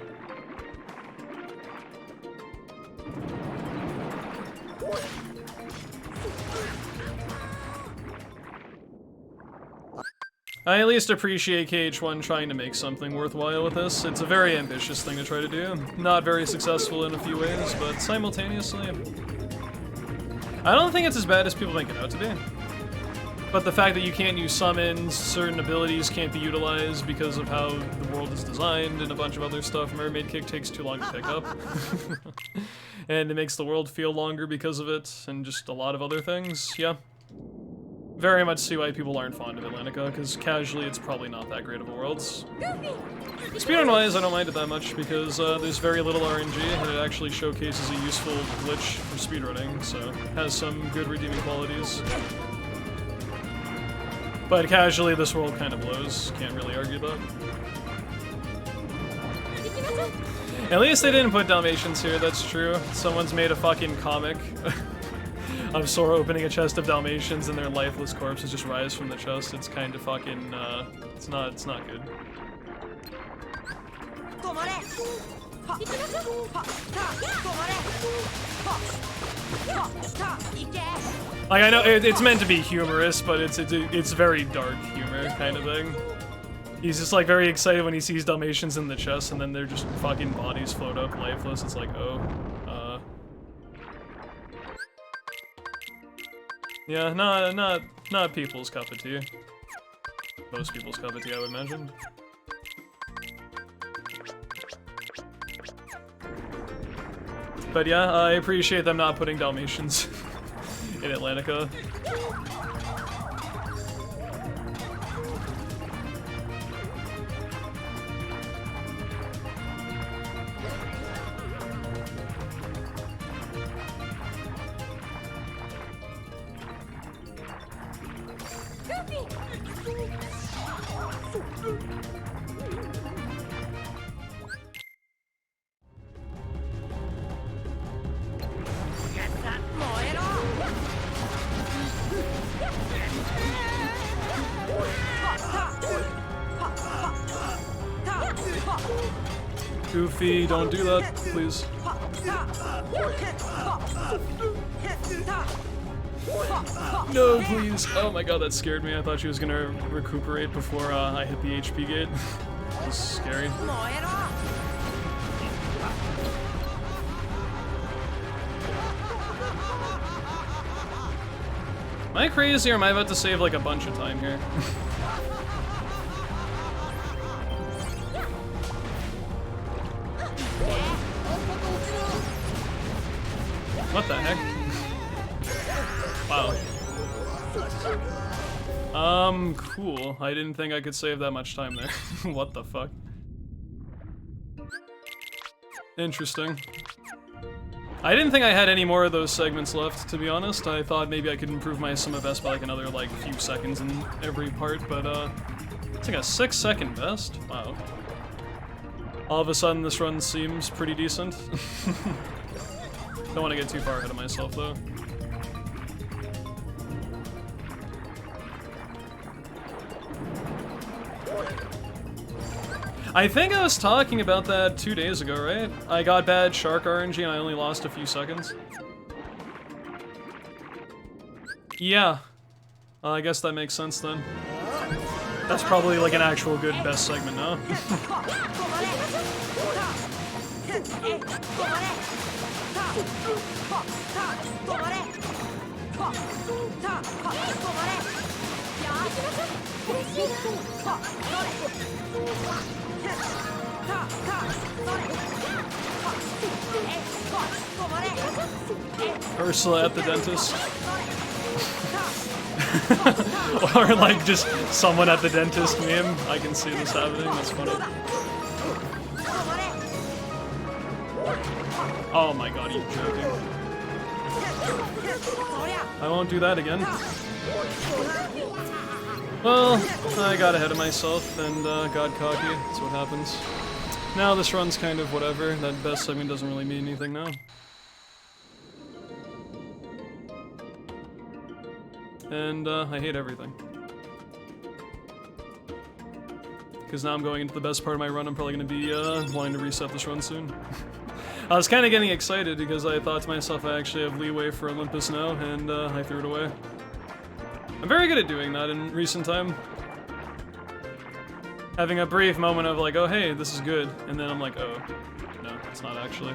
I at least appreciate KH1 trying to make something worthwhile with this. It's a very ambitious thing to try to do. Not very successful in a few ways, but simultaneously, I don't think it's as bad as people make it out to be. But the fact that you can't use summons, certain abilities can't be utilized because of how the world is designed, and a bunch of other stuff. Mermaid Kick takes too long to pick up. And it makes the world feel longer because of it, and just a lot of other things, yeah. Very much see why people aren't fond of Atlantica, because casually it's probably not that great of a world. Speedrun-wise, I don't mind it that much, because there's very little RNG, and it actually showcases a useful glitch for speedrunning, so it has some good redeeming qualities. But casually, this world kind of blows. Can't really argue that. At least they didn't put Dalmatians here, that's true. Someone's made a fucking comic of Sora opening a chest of Dalmatians and their lifeless corpses just rise from the chest. It's kind of fucking, it's not good. Like, I know it's meant to be humorous, but it's very dark humor kind of thing. He's just like very excited when he sees Dalmatians in the chest, and then they're just fucking bodies float up lifeless. It's like, oh, yeah, not people's cup of tea. Most people's cup of tea, I would imagine. But yeah, I appreciate them not putting Dalmatians in Atlantica. Goofy, don't do that, please. No, please. Oh my god, that scared me. I thought she was gonna recuperate before I hit the HP gate. It was scary. Am I crazy or am I about to save like a bunch of time here? What the heck? Wow. Cool. I didn't think I could save that much time there. What the fuck? Interesting. I didn't think I had any more of those segments left, to be honest. I thought maybe I could improve my sum of best by like another like few seconds in every part, but it's like a 6-second best? Wow. All of a sudden this run seems pretty decent. Don't want to get too far ahead of myself though. I think I was talking about that 2 days ago, right? I got bad shark RNG and I only lost a few seconds. Yeah. I guess that makes sense then. That's probably like an actual good best segment, no? Ursula at the dentist. Or like just someone at the dentist meme. I can see this happening, that's funny. Oh my god, are you joking? I won't do that again. Well, I got ahead of myself and got cocky. That's what happens. Now this run's kind of whatever. That best segment doesn't really mean anything now. And I hate everything. Because now I'm going into the best part of my run. I'm probably going to be wanting to reset this run soon. I was kind of getting excited because I thought to myself I actually have leeway for Olympus now, and I threw it away. I'm very good at doing that in recent time. Having a brief moment of like, oh hey, this is good, and then I'm like, oh, no, it's not actually.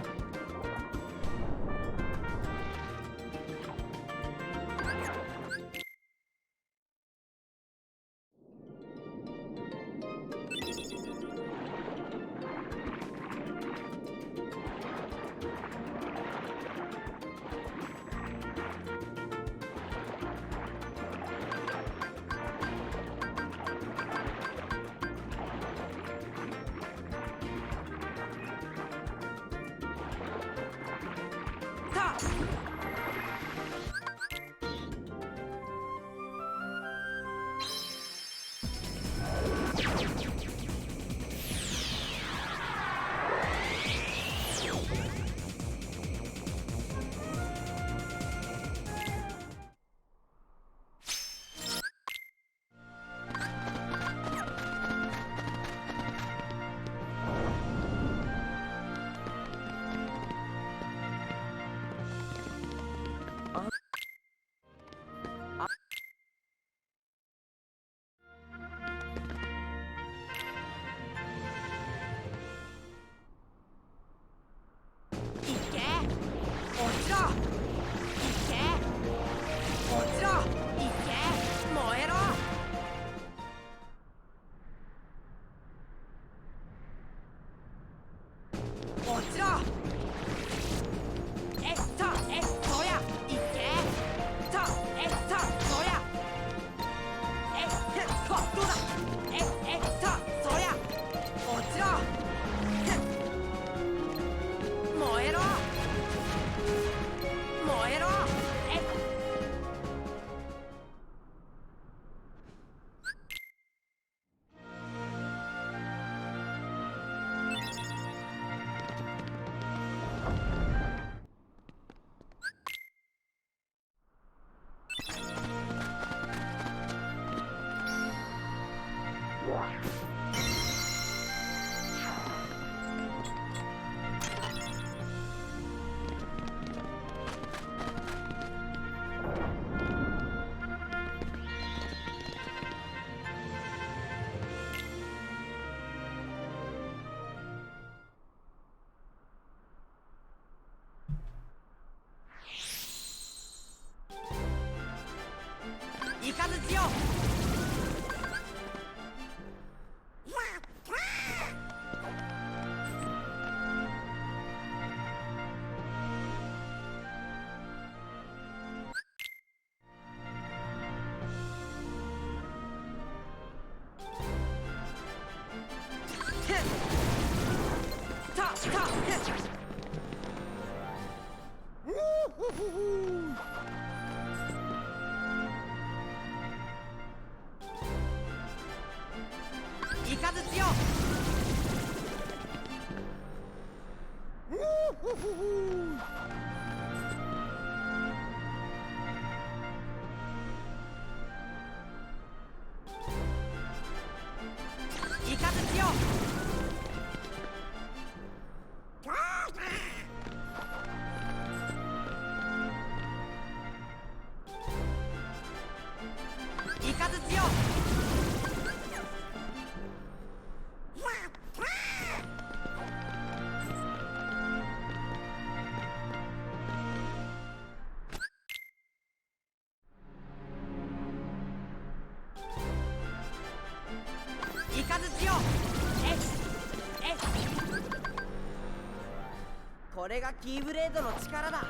これがキーブレードの力だ。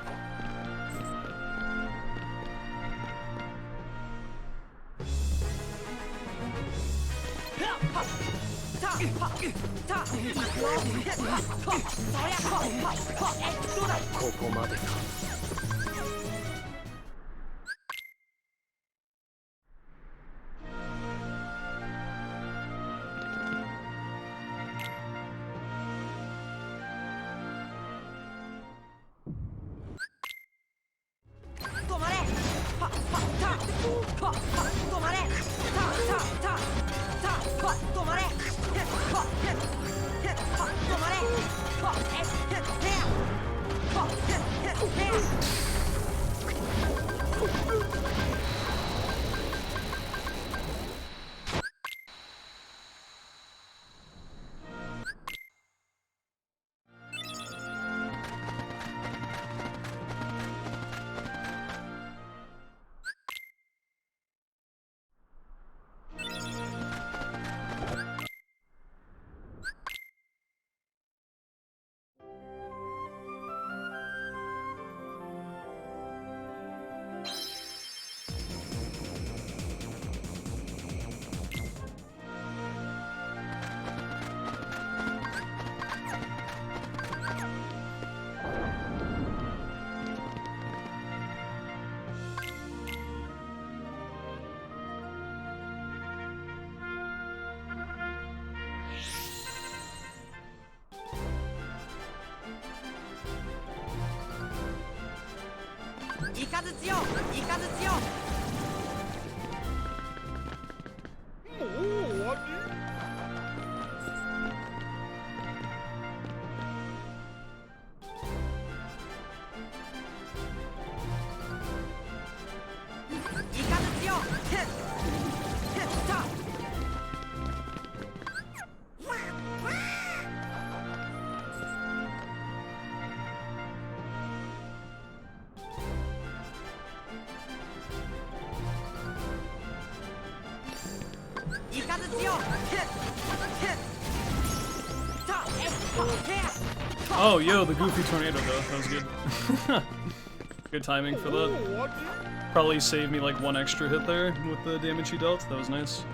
ここまでか。イカズチよ、イカズチよ。もう終わり？イカズチよ。Oh, yo, the goofy tornado though. That was good. Good timing for that. Probably saved me like one extra hit there with the damage he dealt. That was nice.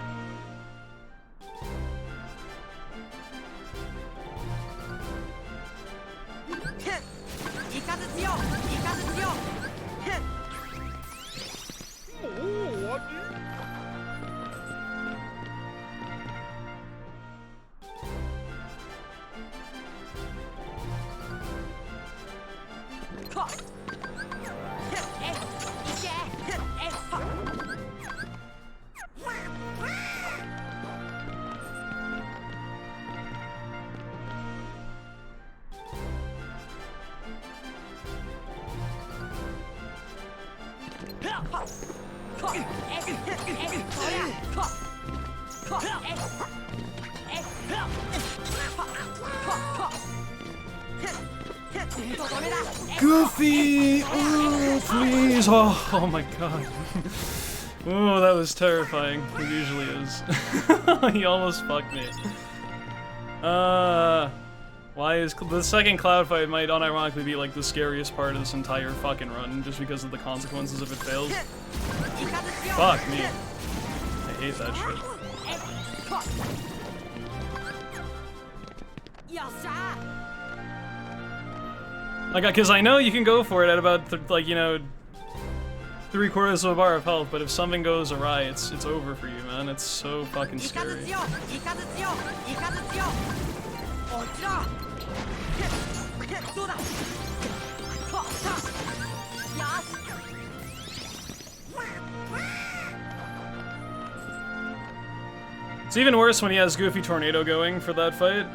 Goofy! Oh, please! Oh my god. Oh, that was terrifying. It usually is. He almost fucked me. Why is the second cloud fight might unironically be like the scariest part of this entire fucking run, just because of the consequences if it fails. Fuck me. I hate that shit. Like, cause I know you can go for it at about like, you know, 3/4 of a bar of health, but if something goes awry, it's over for you, man. It's so fucking scary. It's even worse when he has Goofy Tornado going for that fight.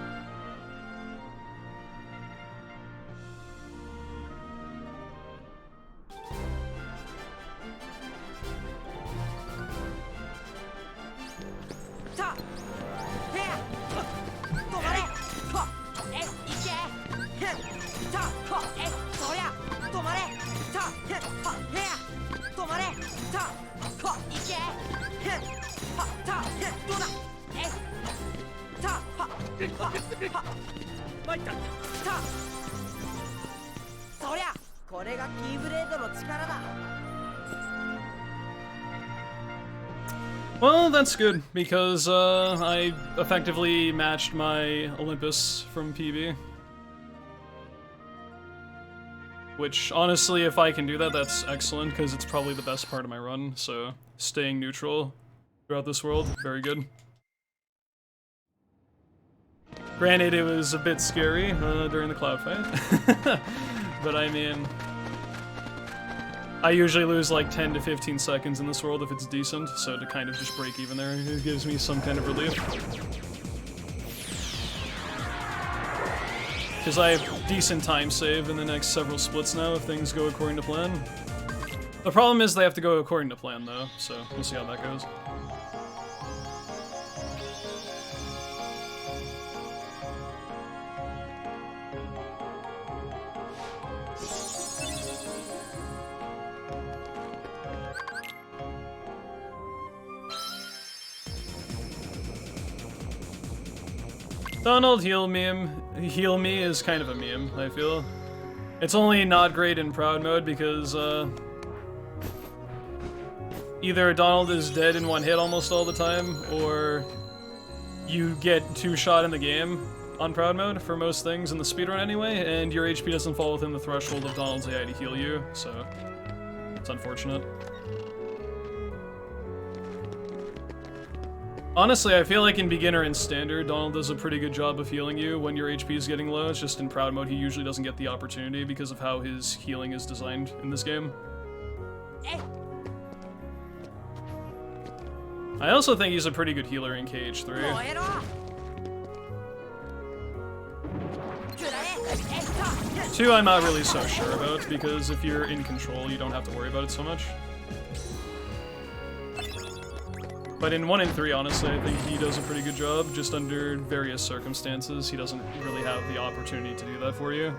参った。さそりゃこれがキーブレードの力だ。 Well, that's good, because I effectively matched my Olympus from PB. Which, honestly, if I can do that, that's excellent, because it's probably the best part of my run, so staying neutral throughout this world, very good. Granted, it was a bit scary during the cloud fight, but I mean, I usually lose like 10 to 15 seconds in this world if it's decent, so to kind of just break even there, it gives me some kind of relief. Because I have decent time save in the next several splits now if things go according to plan. The problem is they have to go according to plan though, so we'll see how that goes. Donald heal me is kind of a meme, I feel. It's only not great in proud mode because either Donald is dead in one hit almost all the time, or you get two-shot in the game on proud mode for most things in the speedrun anyway, and your HP doesn't fall within the threshold of Donald's AI to heal you, so it's unfortunate. Honestly, I feel like in beginner and standard, Donald does a pretty good job of healing you when your HP is getting low. It's just in proud mode, he usually doesn't get the opportunity because of how his healing is designed in this game. I also think he's a pretty good healer in KH3. 2, I'm not really so sure about, because if you're in control, you don't have to worry about it so much. But in 1 and 3, honestly, I think he does a pretty good job. Just under various circumstances, he doesn't really have the opportunity to do that for you.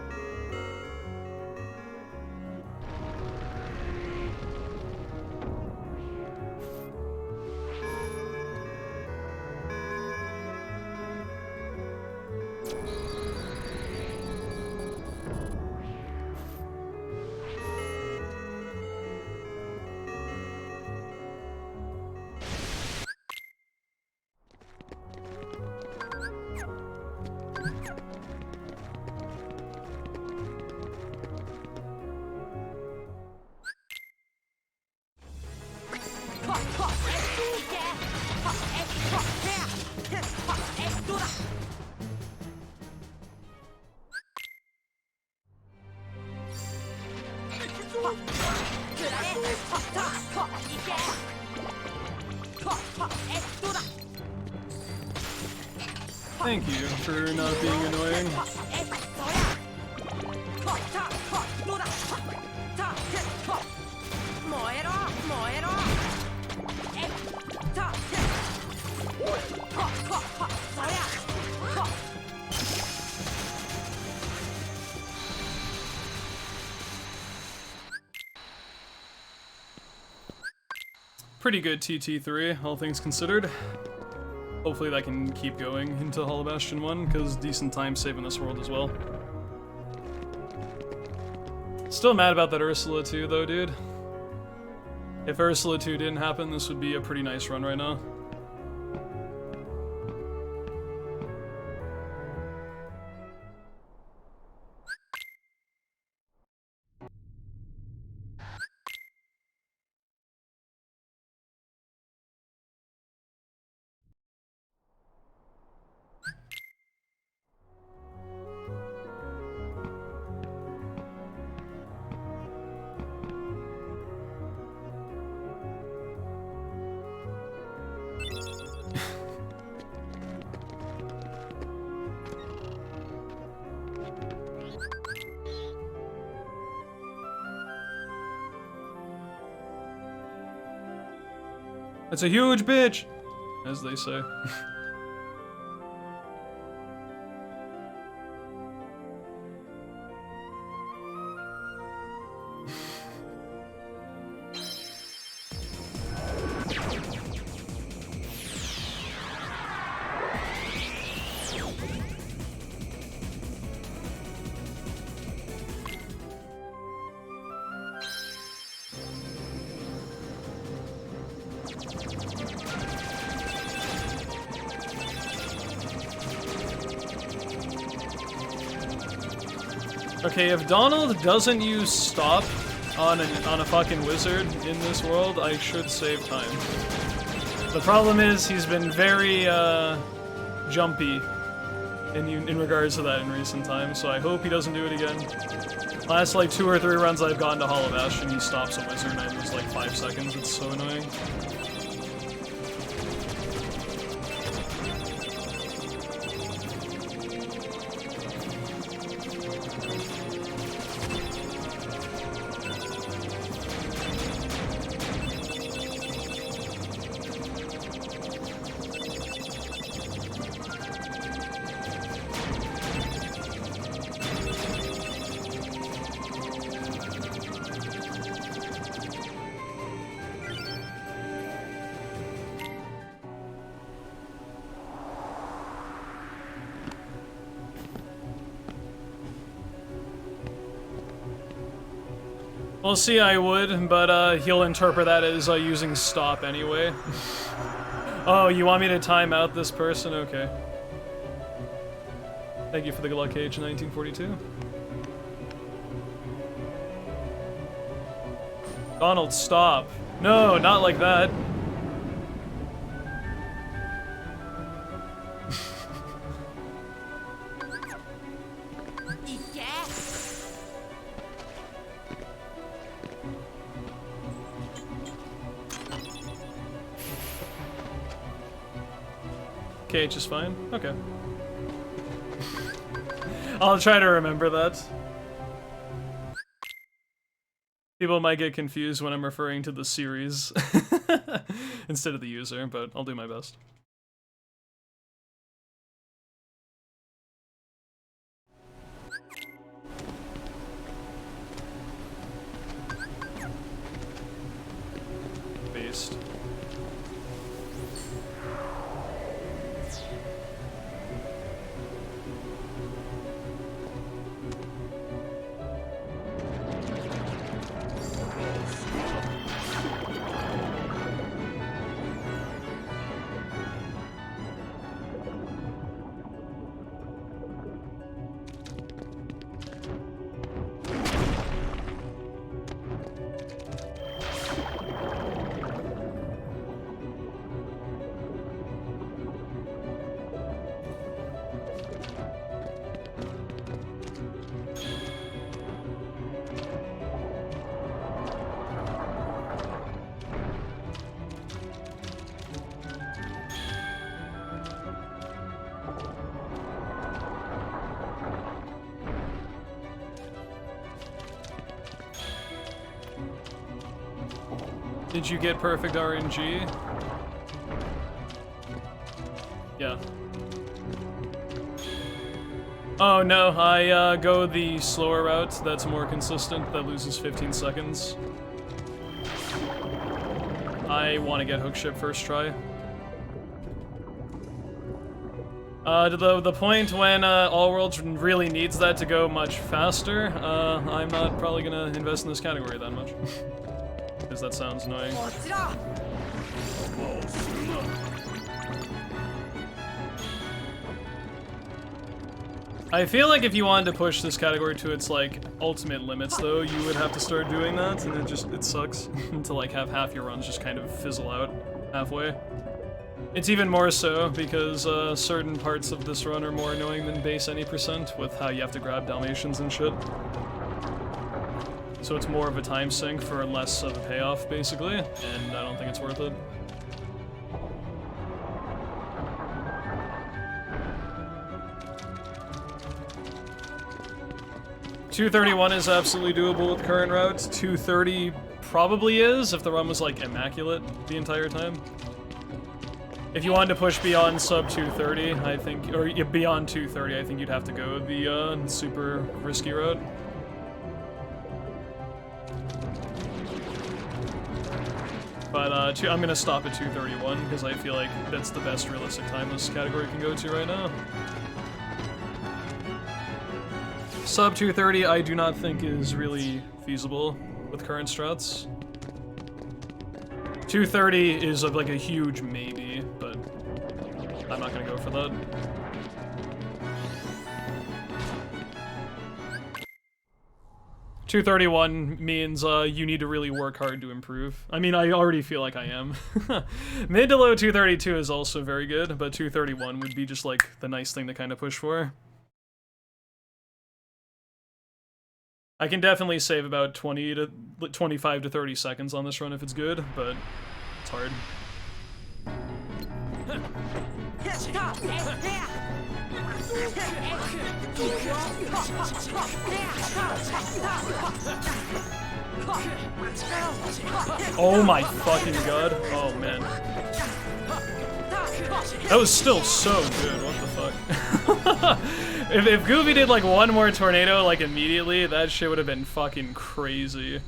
Thank you for not being annoying. Pretty good TT3, all things considered. Hopefully that can keep going into Hollow Bastion 1, because decent time save in this world as well. Still mad about that Ursula 2 though, dude. If Ursula 2 didn't happen, this would be a pretty nice run right now. It's a huge bitch, as they say. Okay, if Donald doesn't use stop on a fucking wizard in this world, I should save time. The problem is he's been very jumpy in regards to that in recent times, so I hope he doesn't do it again. Last like 2 or 3 runs I've gone to Hall of Ash and he stops a wizard and I lose like 5 seconds. It's so annoying. Well, see, I would, but he'll interpret that as using stop anyway. Oh, you want me to time out this person? Okay. Thank you for the good luck, KH1FM. Donald, stop. No, not like that. KH is fine? Okay. I'll try to remember that. People might get confused when I'm referring to the series instead of the user, but I'll do my best. Based. Did you get perfect RNG? Yeah. Oh no, I go the slower route that's more consistent, that loses 15 seconds. I want to get hook ship first try. The point when All Worlds really needs that to go much faster, I'm not probably gonna invest in this category that much. Because that sounds annoying. I feel like if you wanted to push this category to its like ultimate limits though, you would have to start doing that, and it sucks to like have half your runs just kind of fizzle out halfway. It's even more so because certain parts of this run are more annoying than base any percent with how you have to grab Dalmatians and shit. So it's more of a time sink for less of a payoff, basically, and I don't think it's worth it. $231 is absolutely doable with current route. $230 probably is, if the run was, like, immaculate the entire time. If you wanted to push beyond sub 230, I think, or beyond 230, I think you'd have to go the super risky route. But I'm gonna stop at 231 because I feel like that's the best realistic time this category can go to right now. Sub 230 I do not think is really feasible with current strats. 230 is like a huge maybe, but I'm not gonna go for that. $231 means you need to really work hard to improve. I mean, I already feel like I am. Mid to low 232 is also very good, but 231 would be just like the nice thing to kind of push for. I can definitely save about 25 to 30 seconds on this run if it's good, but it's hard. Oh my fucking god. Oh man. That was still so good, what the fuck. If Goofy did like one more tornado like immediately, that shit would have been fucking crazy.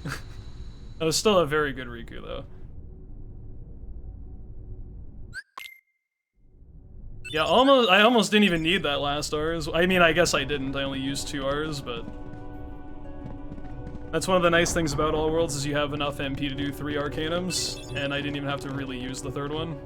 That was still a very good Riku though. Yeah, I almost didn't even need that last R's. I mean, I guess I didn't. I only used 2 R's, but that's one of the nice things about All Worlds is you have enough MP to do 3 Arcanums, and I didn't even have to really use the 3rd one.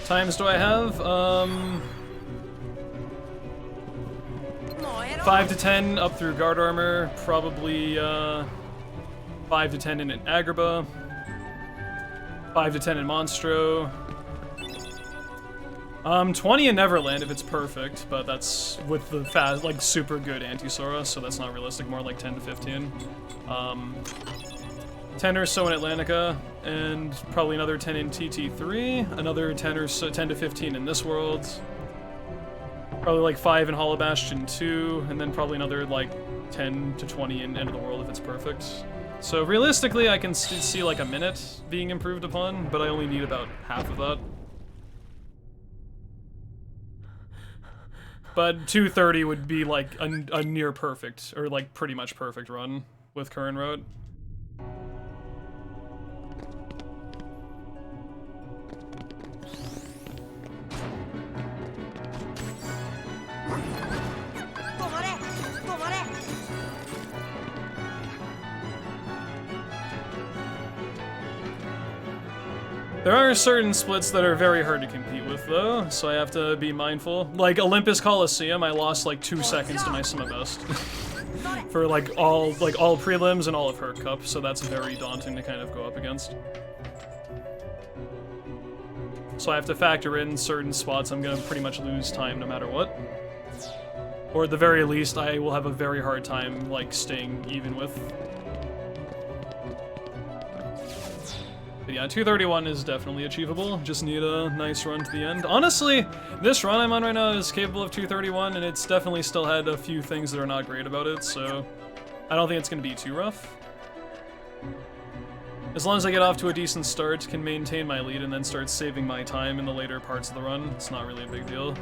Times do I have? 5 to 10 up through guard armor, probably 5 to 10 in Agrabah, 5 to 10 in Monstro, 20 in Neverland if it's perfect, but that's with the fast, like super good anti-Sora, so that's not realistic, more like 10 to 15. 10 or so in Atlantica, and probably another 10 in TT3, another 10 or so, 10 to 15 in this world, probably like 5 in Hollow Bastion 2, and then probably another like 10 to 20 in End of the World if it's perfect. So realistically, I can see like a minute being improved upon, but I only need about half of that. But 230 would be like a near perfect, or like pretty much perfect run with current route. There are certain splits that are very hard to compete with, though, so I have to be mindful. Like Olympus Coliseum, I lost like 2 seconds to my Summa Best for like all prelims and all of Herc Cup, so that's very daunting to kind of go up against. So I have to factor in certain spots I'm gonna pretty much lose time no matter what. Or at the very least, I will have a very hard time like staying even with. But yeah, 231 is definitely achievable. Just need a nice run to the end. Honestly, this run I'm on right now is capable of 231, and it's definitely still had a few things that are not great about it, so I don't think it's going to be too rough. As long as I get off to a decent start, can maintain my lead, and then start saving my time in the later parts of the run, it's not really a big deal.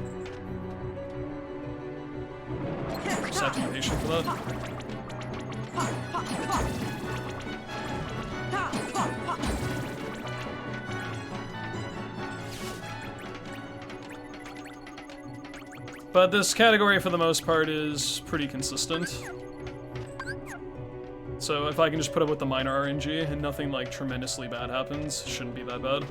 Just have to be patient for that. But this category, for the most part, is pretty consistent. So if I can just put up with the minor RNG and nothing like tremendously bad happens, shouldn't be that bad.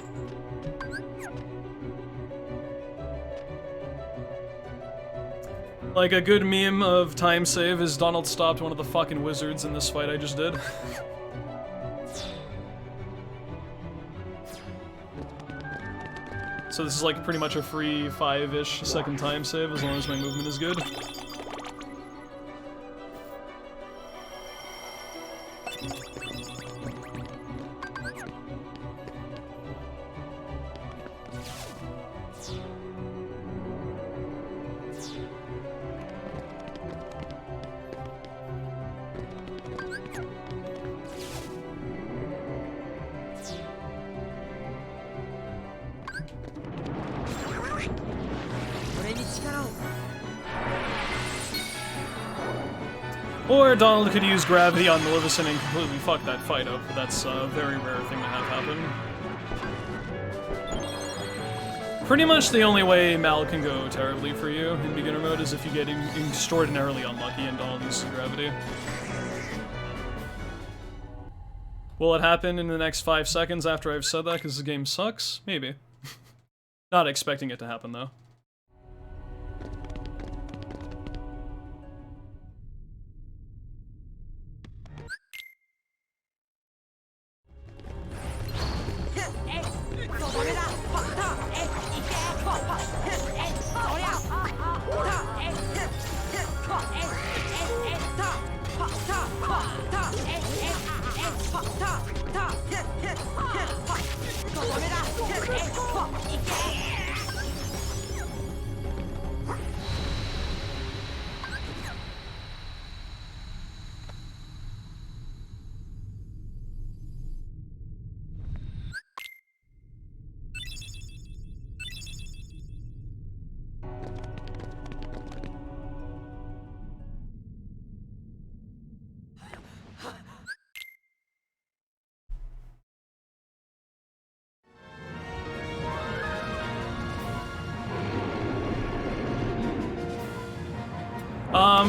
Like, a good meme of time save is Donald stopped one of the fucking wizards in this fight I just did. So this is like pretty much a free 5-ish second time save as long as my movement is good. Or Donald could use gravity on Maleficent and completely fuck that fight up. That's a very rare thing to have happen. Pretty much the only way Mal can go terribly for you in beginner mode is if you get extraordinarily unlucky and Donald uses gravity. Will it happen in the next 5 seconds after I've said that because the game sucks? Maybe. Not expecting it to happen though.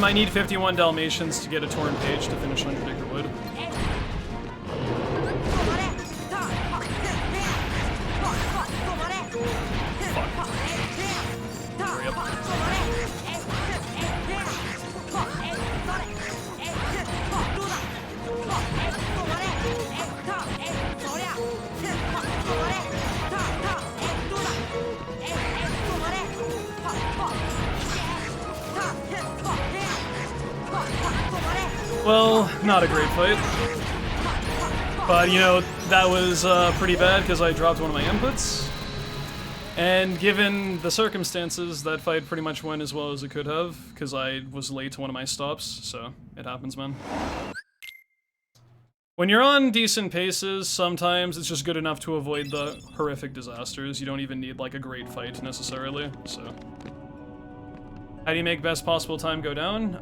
I need 51 Dalmatians to get a torn page to finish Undertaker Wood. Hurry up. Well, not a great fight. But, you know, that was pretty bad because I dropped one of my inputs. And given the circumstances, that fight pretty much went as well as it could have because I was late to one of my stops, so it happens, man. When you're on decent paces, sometimes it's just good enough to avoid the horrific disasters. You don't even need, like, a great fight, necessarily, so... How do you make best possible time go down?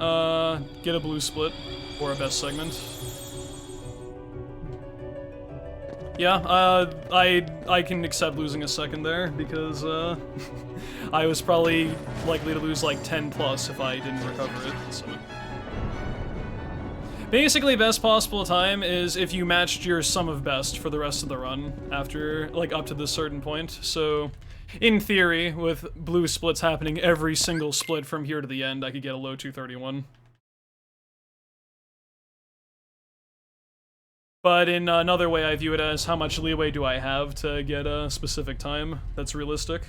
Get a blue split, or a best segment. Yeah, I can accept losing a second there, because, I was probably likely to lose, like, 10 plus if I didn't recover it, so... Basically, best possible time is if you matched your sum of best for the rest of the run, after, like, up to this certain point, so... In theory, with blue splits happening every single split from here to the end, I could get a low 231. But in another way, I view it as how much leeway do I have to get a specific time that's realistic.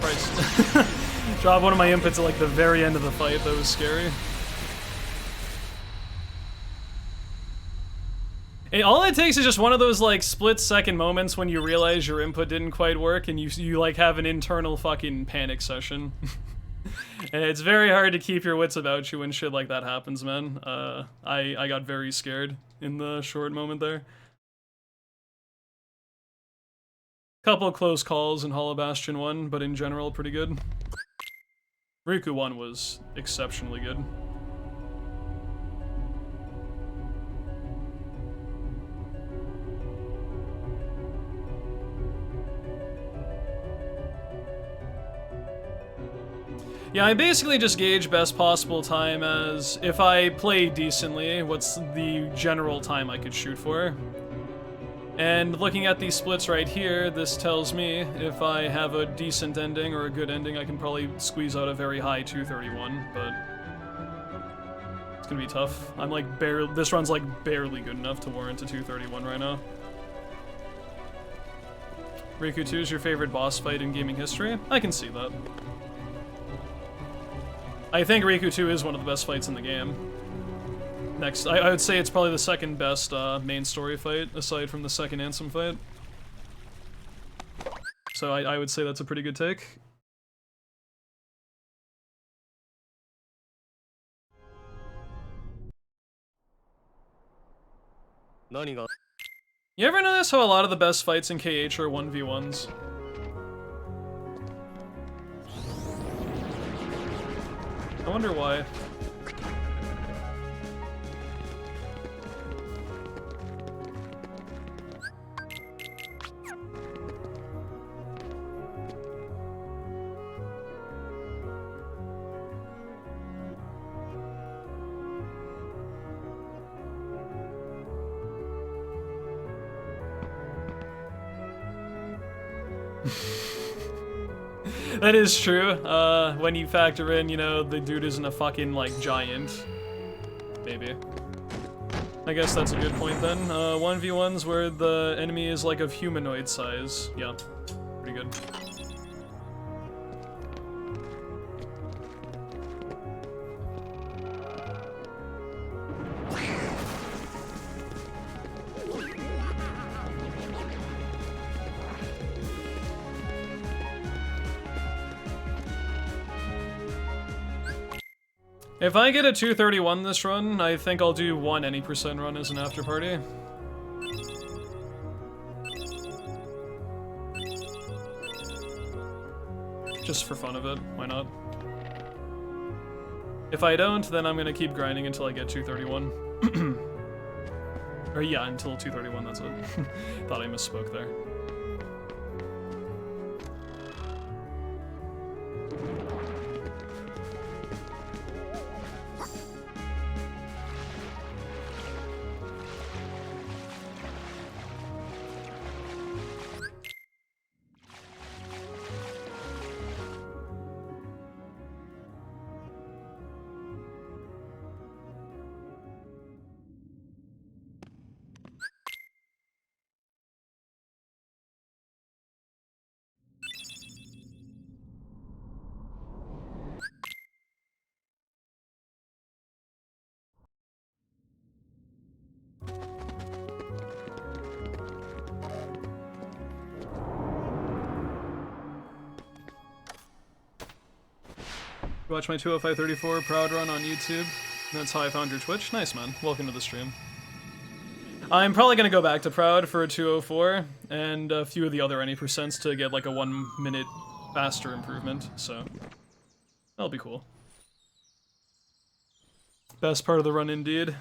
Christ. Drop one of my inputs at like the very end of the fight, that was scary. And all it takes is just one of those like split-second moments when you realize your input didn't quite work and you like have an internal fucking panic session. And it's very hard to keep your wits about you when shit like that happens, man. I got very scared in the short moment there. Couple close calls in Hollow Bastion 1, but in general, pretty good. Riku 1 was exceptionally good. Yeah, I basically just gauge best possible time as if I play decently, what's the general time I could shoot for. And looking at these splits right here, this tells me if I have a decent ending or a good ending, I can probably squeeze out a very high 231, but it's gonna be tough. I'm like barely, this run's like barely good enough to warrant a 231 right now. Riku 2 is your favorite boss fight in gaming history? I can see that. I think Riku 2 is one of the best fights in the game. Next, I would say it's probably the second best main story fight, aside from the second Ansem fight. So I would say that's a pretty good take. Nani ga? You ever notice how a lot of the best fights in KH are 1v1s? I wonder why. That is true. When you factor in, you know, the dude isn't a fucking, like, giant. Maybe. I guess that's a good point then. 1v1s where the enemy is, like, of humanoid size. Yeah. Pretty good. If I get a 231 this run, I think I'll do one any percent run as an after party. Just for fun of it, why not? If I don't, then I'm gonna keep grinding until I get 231. Or yeah, until 231, that's it. Thought I misspoke there. Watch my 20534 Proud Run on YouTube. That's how I found your Twitch. Nice, man. Welcome to the stream. I'm probably gonna go back to Proud for a 204 and a few of the other any percents to get like a 1 minute faster improvement, so that'll be cool. Best part of the run indeed.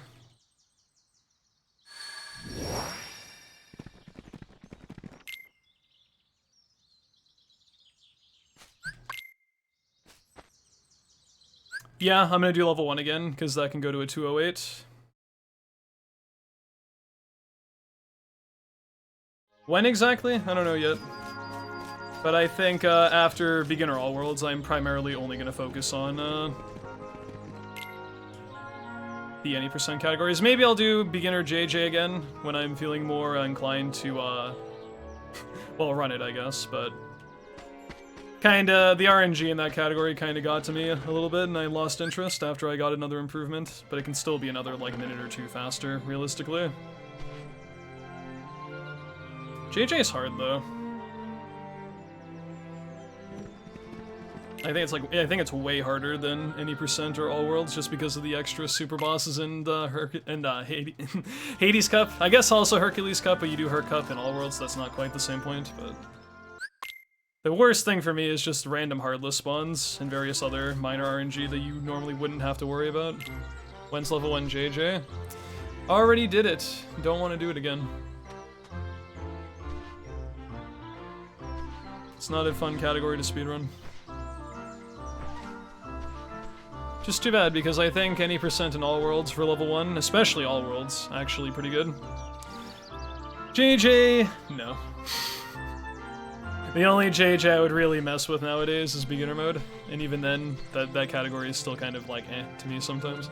Yeah, I'm gonna do level 1 again, because that can go to a 208. When exactly? I don't know yet. But I think after Beginner All Worlds, I'm primarily only gonna focus on the any percent categories. Maybe I'll do Beginner JJ again, when I'm feeling more inclined to, well, run it, I guess, but... Kinda, the RNG in that category kinda got to me a little bit, and I lost interest after I got another improvement, but it can still be another, like, minute or two faster, realistically. JJ's hard, though. I think it's way harder than any percent or All Worlds, just because of the extra super bosses and Hades Cup. I guess also Hercules Cup, but you do Her Cup in All Worlds, so that's not quite the same point, but... The worst thing for me is just random heartless spawns and various other minor RNG that you normally wouldn't have to worry about. When's level 1 JJ? Already did it. Don't want to do it again. It's not a fun category to speedrun. Just too bad, because I think any percent in all worlds for level 1, especially all worlds, actually pretty good. JJ, no. The only JJ I would really mess with nowadays is beginner mode, and even then, that category is still kind of like eh to me sometimes.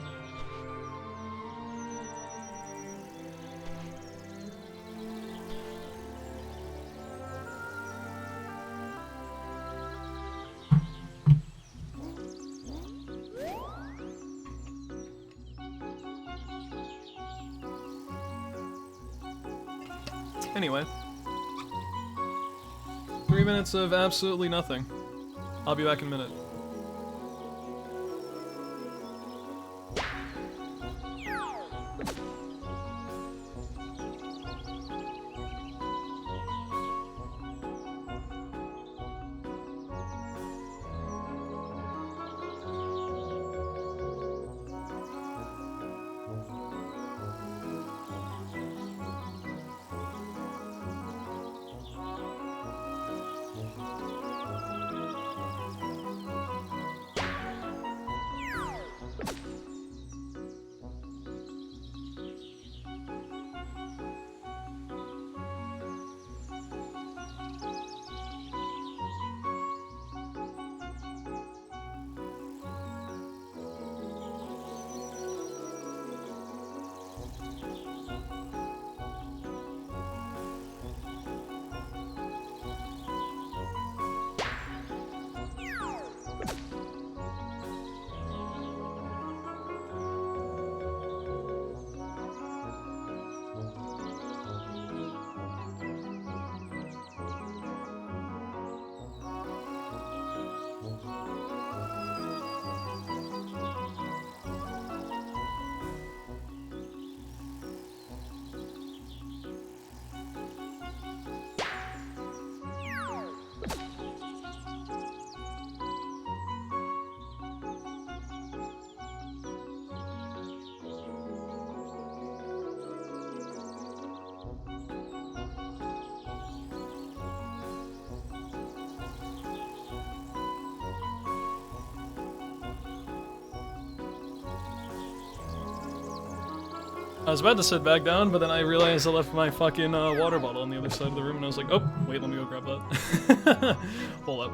Anyway. 3 minutes of absolutely nothing. I'll be back in a minute. I was about to sit back down, but then I realized I left my fucking water bottle on the other side of the room, and I was like, oh, wait, let me go grab that. Hold up.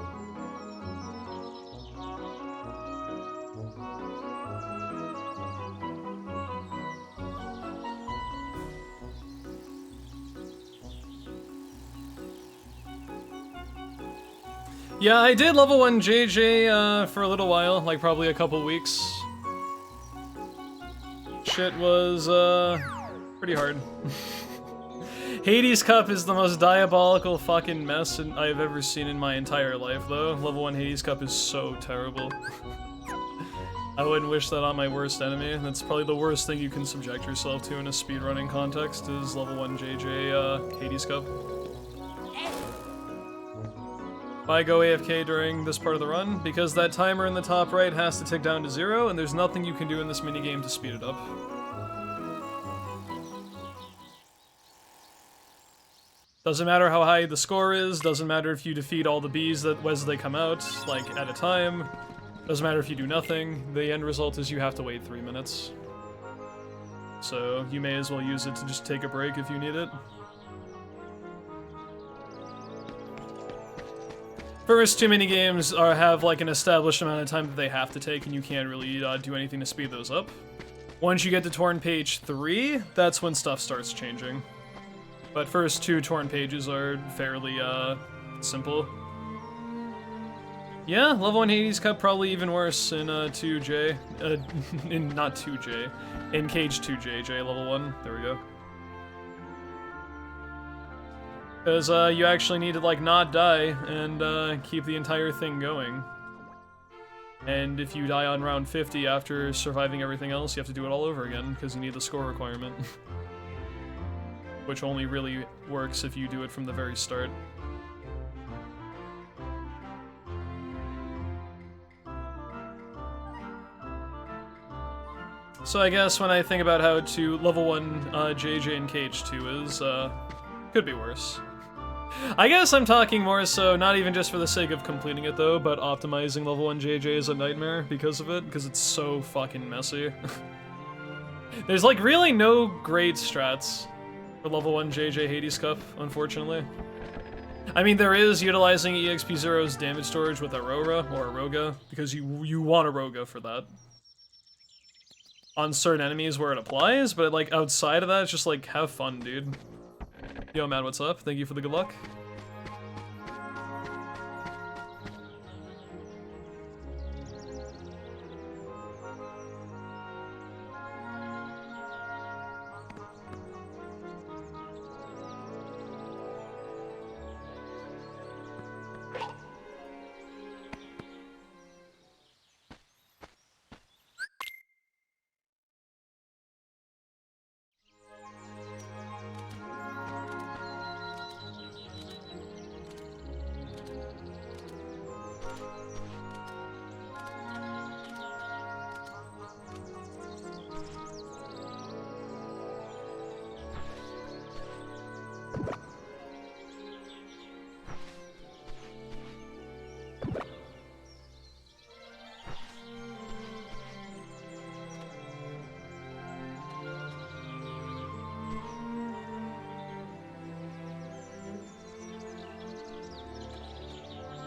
Yeah, I did level 1 JJ for a little while, like probably a couple weeks. Shit was, pretty hard. Hades Cup is the most diabolical fucking mess I've ever seen in my entire life, though. Level 1 Hades Cup is so terrible. I wouldn't wish that on my worst enemy. That's probably the worst thing you can subject yourself to in a speedrunning context, is level 1 JJ, Hades Cup. Why go AFK during this part of the run? Because that timer in the top right has to tick down to 0, and there's nothing you can do in this minigame to speed it up. Doesn't matter how high the score is, doesn't matter if you defeat all the bees as they come out, like, at a time. Doesn't matter if you do nothing, the end result is you have to wait 3 minutes. So, you may as well use it to just take a break if you need it. First too many games have like an established amount of time that they have to take, and you can't really do anything to speed those up. Once you get to Torn Page 3, that's when stuff starts changing. But first 2 Torn Pages are fairly simple. Yeah, level 1 Hades Cup probably even worse in 2J. Not 2J. In KH2JJ level 1. There we go. Because you actually need to, like, not die and keep the entire thing going. And if you die on round 50 after surviving everything else, you have to do it all over again, because you need the score requirement. Which only really works if you do it from the very start. So I guess when I think about how to level 1 JJ and KH2 is, could be worse. I guess I'm talking more so not even just for the sake of completing it though, but optimizing level 1 JJ is a nightmare because of it, because it's so fucking messy. There's like really no great strats for level 1 JJ Hades Cup, unfortunately. I mean, there is utilizing EXP Zero's damage storage with Aurora or Aroga, because you want Aroga for that. On certain enemies where it applies, but like outside of that, it's just like, have fun, dude. Yo, man, what's up? Thank you for the good luck.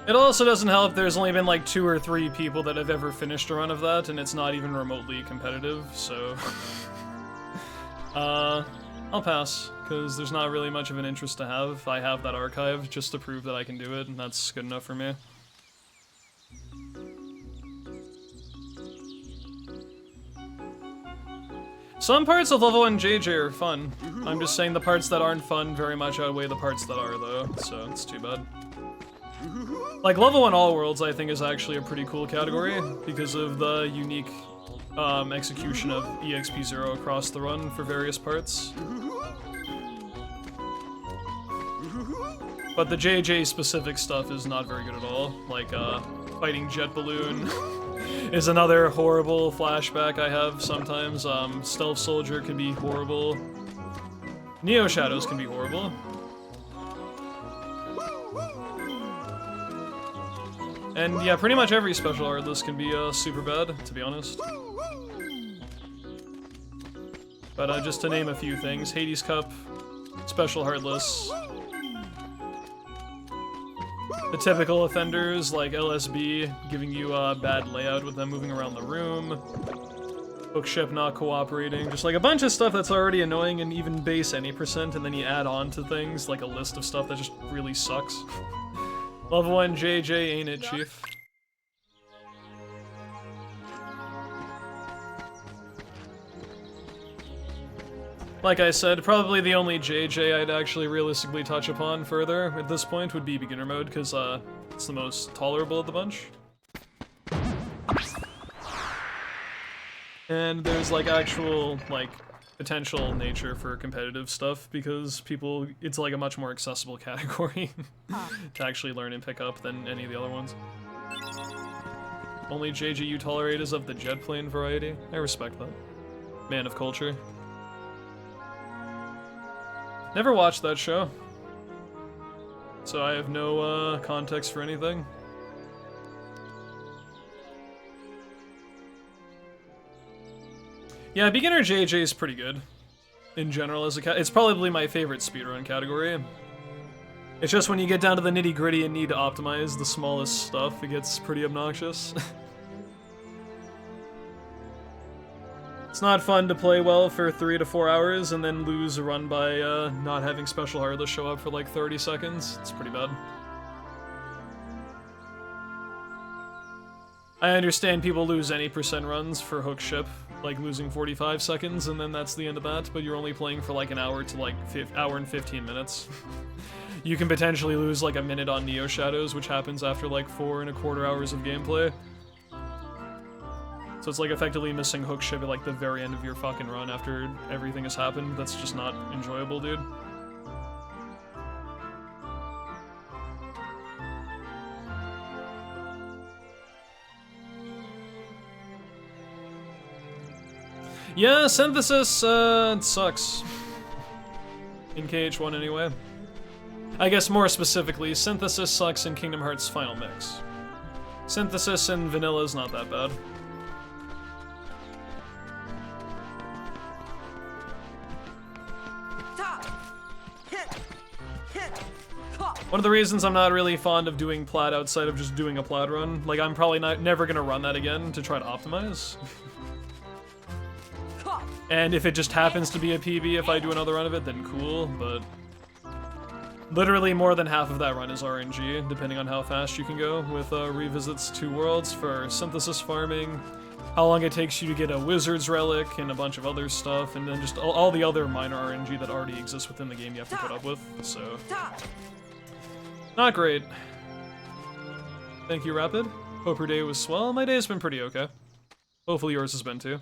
It also doesn't help there's only been like 2 or 3 people that have ever finished a run of that, and it's not even remotely competitive, so... I'll pass, because there's not really much of an interest to have. I have that archive just to prove that I can do it, and that's good enough for me. Some parts of level 1 JJ are fun. I'm just saying the parts that aren't fun very much outweigh the parts that are, though, so it's too bad. Like, level 1 All Worlds, I think, is actually a pretty cool category because of the unique execution of EXP Zero across the run for various parts. But the JJ specific stuff is not very good at all. Like, fighting Jet Balloon is another horrible flashback I have sometimes. Stealth Soldier can be horrible. Neo Shadows can be horrible. And yeah, pretty much every special art list can be super bad, to be honest. But just to name a few things, Hades Cup, special art lists, the typical offenders like LSB, giving you a bad layout with them moving around the room, Bookship not cooperating, just like a bunch of stuff that's already annoying and even base any percent, and then you add on to things like a list of stuff that just really sucks. Level 1 JJ, ain't it, Chief? Like I said, probably the only JJ I'd actually realistically touch upon further at this point would be beginner mode, because it's the most tolerable of the bunch. And there's like actual, like, potential nature for competitive stuff because people, it's like a much more accessible category to actually learn and pick up than any of the other ones. Only JJ you tolerate is of the jet plane variety. I respect that. Man of culture. Never watched that show, so I have no context for anything. Yeah, beginner JJ is pretty good, in general, as a it's probably my favorite speedrun category. It's just when you get down to the nitty-gritty and need to optimize the smallest stuff, it gets pretty obnoxious. It's not fun to play well for 3 to 4 hours and then lose a run by not having special heartless show up for like 30 seconds. It's pretty bad. I understand people lose any percent runs for hook ship, like losing 45 seconds, and then that's the end of that, but you're only playing for like an hour to like hour and 15 minutes. You can potentially lose like a minute on Neo Shadows, which happens after like 4¼ hours of gameplay. So it's like effectively missing hook ship at like the very end of your fucking run after everything has happened. That's just not enjoyable, dude. Yeah, synthesis, it sucks. In KH1 anyway. I guess more specifically, synthesis sucks in Kingdom Hearts Final Mix. Synthesis in vanilla is not that bad. One of the reasons I'm not really fond of doing plat outside of just doing a plat run, like I'm probably never gonna run that again to try to optimize. And if it just happens to be a PB if I do another run of it, then cool, but literally more than half of that run is RNG, depending on how fast you can go with revisits to worlds for synthesis farming, how long it takes you to get a wizard's relic, and a bunch of other stuff, and then just all the other minor RNG that already exists within the game you have to put up with, so... Not great. Thank you, Rapid. Hope your day was swell. My day's been pretty okay. Hopefully yours has been too.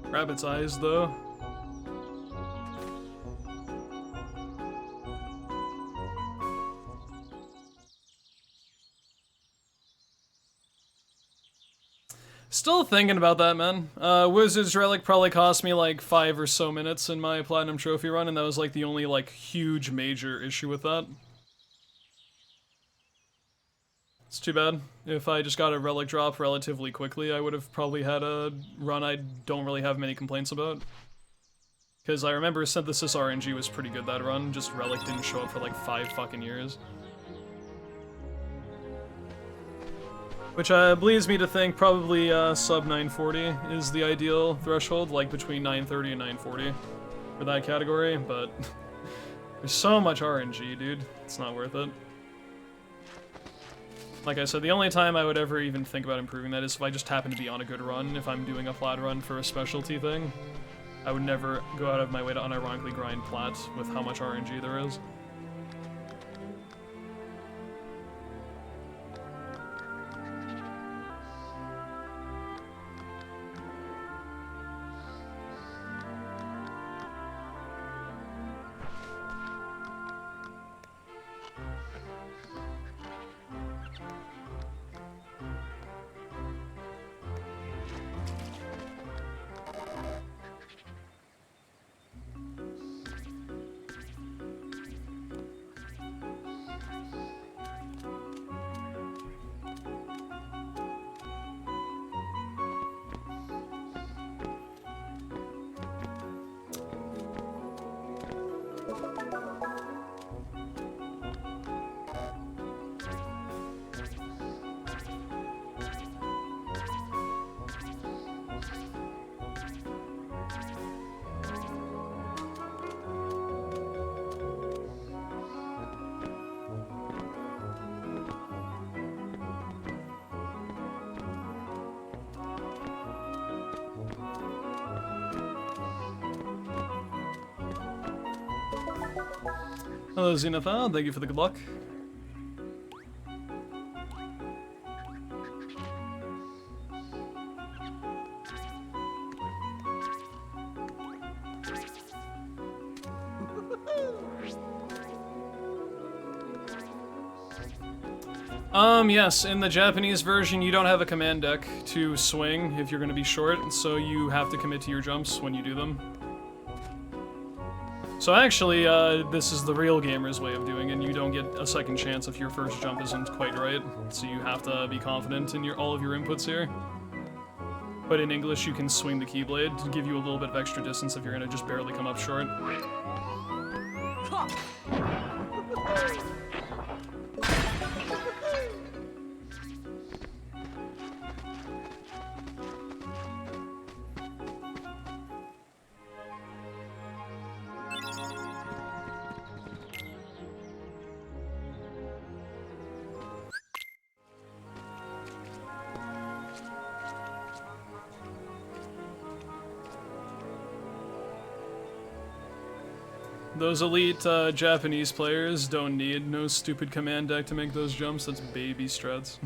Rabbit's eyes, though. Still thinking about that, man. Wizard's Relic probably cost me like 5 or so minutes in my Platinum Trophy run, and that was like the only like huge major issue with that. It's too bad. If I just got a relic drop relatively quickly, I would have probably had a run I don't really have many complaints about. Because I remember Synthesis RNG was pretty good that run, just relic didn't show up for like 5 fucking years. Which bleeds me to think probably sub 940 is the ideal threshold, like between 930 and 940 for that category, but there's so much RNG, dude. It's not worth it. Like I said, the only time I would ever even think about improving that is if I just happen to be on a good run. If I'm doing a plat run for a specialty thing, I would never go out of my way to unironically grind plat with how much RNG there is. Hello, Xenothal. Thank you for the good luck. Yes, in the Japanese version, you don't have a command deck to swing if you're going to be short, so you have to commit to your jumps when you do them. So actually, this is the real gamer's way of doing it, and you don't get a second chance if your first jump isn't quite right, so you have to be confident in all of your inputs here. But in English, you can swing the Keyblade to give you a little bit of extra distance if you're going to just barely come up short. Those elite Japanese players don't need no stupid command deck to make those jumps. That's baby strats.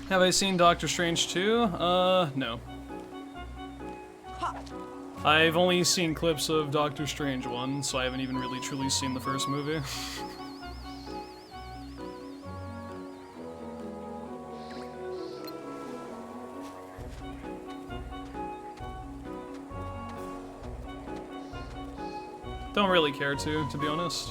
Have I seen Doctor Strange 2? No. I've only seen clips of Doctor Strange 1, so I haven't even really truly seen the first movie. Don't really care to be honest.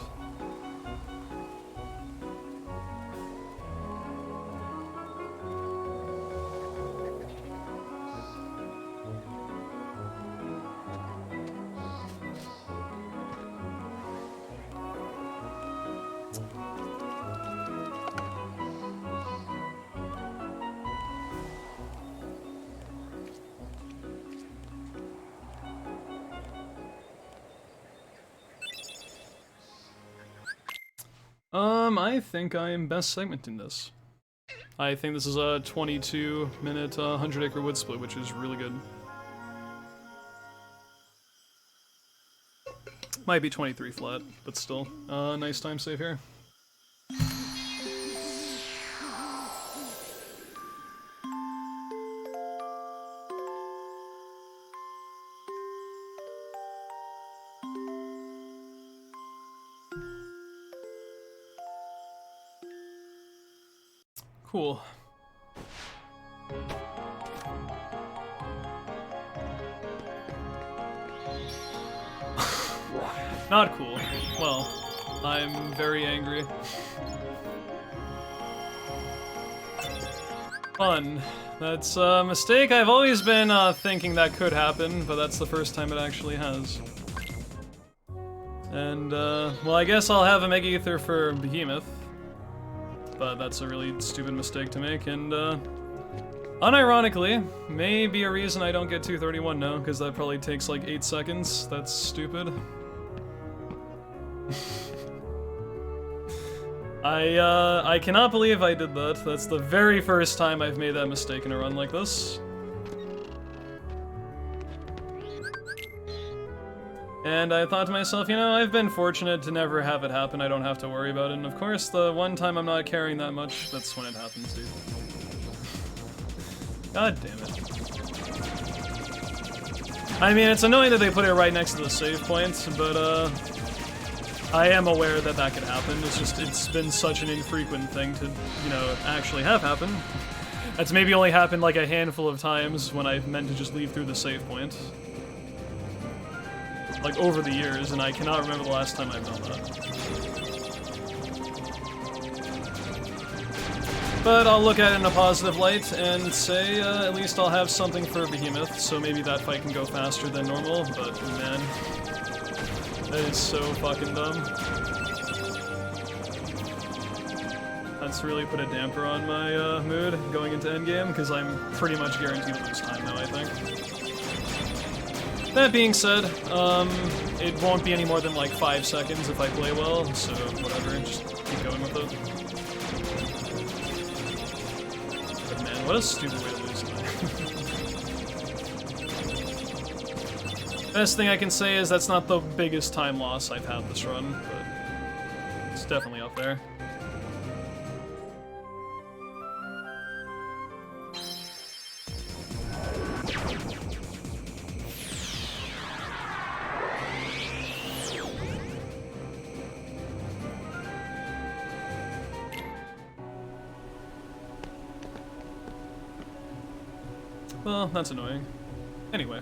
I think I'm best segmenting this. I think this is a 22-minute 100-acre wood split, which is really good. Might be 23 flat, but still. Nice time save here. Cool. Not cool. Well, I'm very angry. Fun. That's a mistake I've always been thinking that could happen, but that's the first time it actually has. And, well, I guess I'll have a Mega Ether for Behemoth. But that's a really stupid mistake to make, and, unironically, may be a reason I don't get 231 now, because that probably takes like 8 seconds. That's stupid. I cannot believe I did that. That's the very first time I've made that mistake in a run like this. And I thought to myself, you know, I've been fortunate to never have it happen. I don't have to worry about it. And of course, the one time I'm not caring that much, that's when it happens, dude. God damn it. I mean, it's annoying that they put it right next to the save point, but, I am aware that that could happen. It's just, it's been such an infrequent thing to, you know, actually have happen. That's maybe only happened like a handful of times when I've meant to just leave through the save point. Like, over the years, and I cannot remember the last time I've done that. But I'll look at it in a positive light and say, at least I'll have something for Behemoth, so maybe that fight can go faster than normal, but man, that is so fucking dumb. That's really put a damper on my mood going into endgame, because I'm pretty much guaranteed to lose time now, I think. That being said, it won't be any more than like 5 seconds if I play well, so whatever, just keep going with it. But man, what a stupid way to lose tonight. Best thing I can say is that's not the biggest time loss I've had this run, but it's definitely up there. Well, that's annoying. Anyway.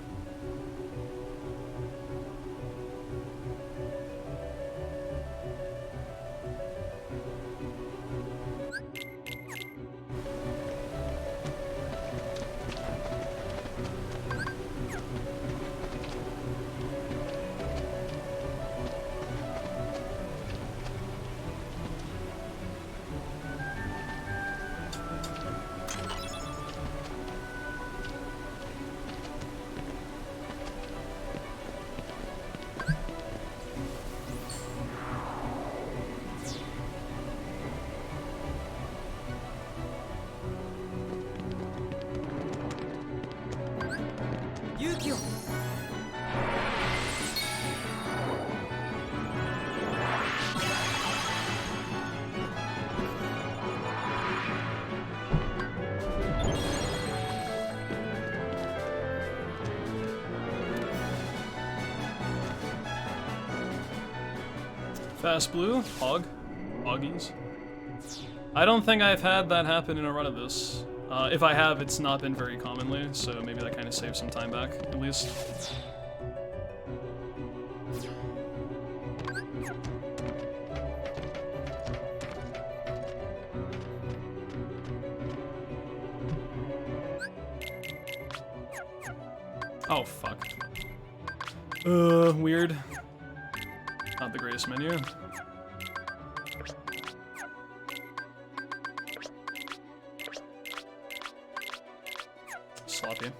Fast blue, hog, hoggies. I don't think I've had that happen in a run of this. If I have, it's not been very commonly, so maybe that kind of saves some time back, at least. Oh, fuck. Weird. Not the greatest menu. Sloppy.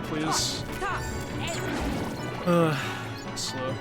Please. Slow.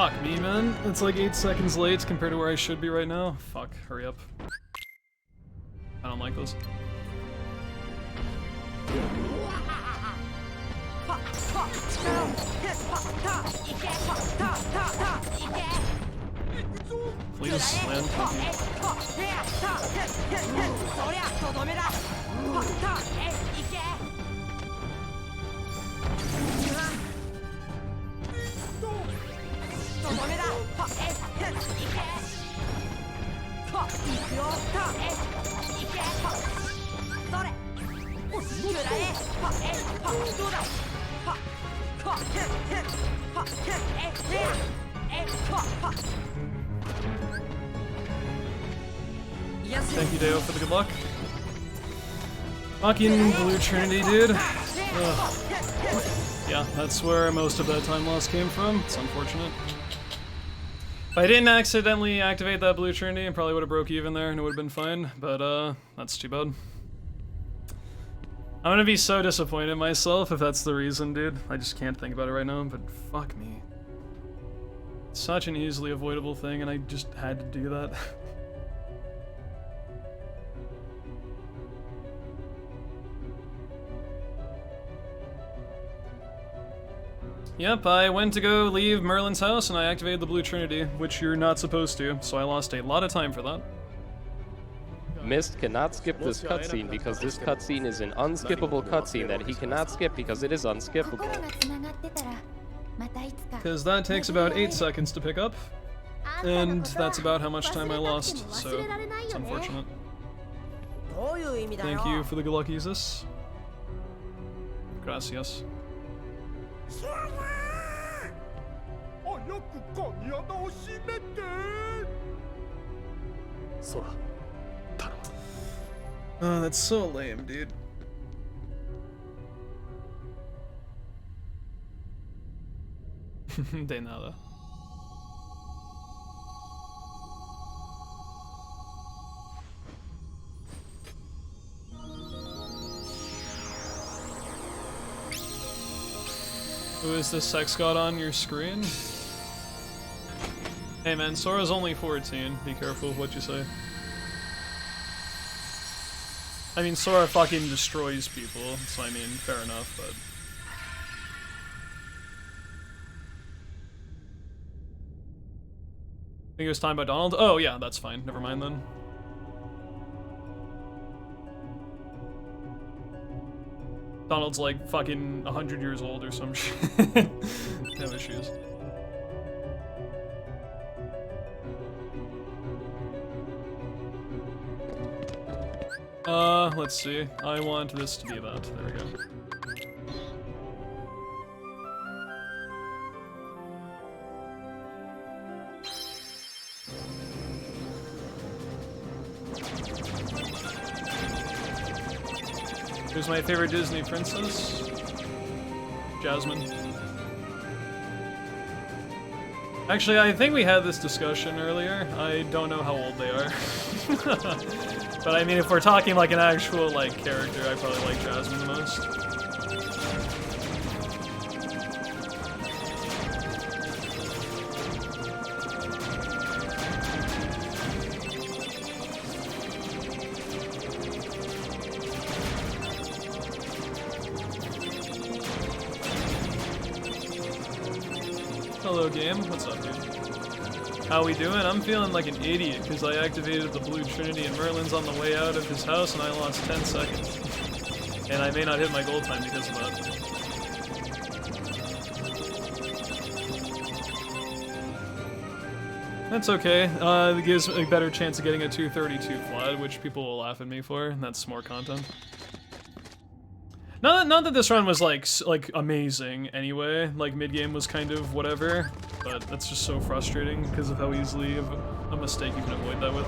Fuck me, man. It's like 8 seconds late compared to where I should be right now. Fuck, hurry up. I don't like this. Please land. Thank you, Deo, for the good luck. Fucking Blue Trinity, dude. Ugh. Yeah, that's where most of that time loss came from. It's unfortunate. If I didn't accidentally activate that Blue Trinity, I probably would have broke even there and it would have been fine, but that's too bad. I'm gonna be so disappointed in myself if that's the reason, dude. I just can't think about it right now, but fuck me. It's such an easily avoidable thing and I just had to do that. Yep, I went to go leave Merlin's house and I activated the Blue Trinity, which you're not supposed to, so I lost a lot of time for that. Mist cannot skip this cutscene because this cutscene is an unskippable cutscene that he cannot skip because it is unskippable. Because that takes about 8 seconds to pick up, and that's about how much time I lost, so it's unfortunate. Thank you for the good luck, Jesus. Gracias. 早く鍵穴を閉めて。空、頼む。 Oh, that's so lame, dude. De nada. Who is this sex god on your screen? Hey man, Sora's only 14. Be careful of what you say. I mean, Sora fucking destroys people, so I mean, fair enough, but... I think it was time by Donald? Oh yeah, that's fine. Never mind then. Donald's like fucking 100 years old or some shit. Have issues. Let's see. I want this to be that. There we go. Who's my favorite Disney princess? Jasmine. Actually, I think we had this discussion earlier. I don't know how old they are. But I mean, if we're talking like an actual like character, I probably like Jasmine the most. Hello game, what's up dude? How we doing? I'm feeling like an idiot because I activated the Blue Trinity and Merlin's on the way out of his house and I lost 10 seconds. And I may not hit my goal time because of that. That's okay. It gives a better chance of getting a 232 flat, which people will laugh at me for, and that's more content. Not that this run was like amazing anyway, like mid-game was kind of whatever, but that's just so frustrating because of how easily of a mistake you can avoid that with.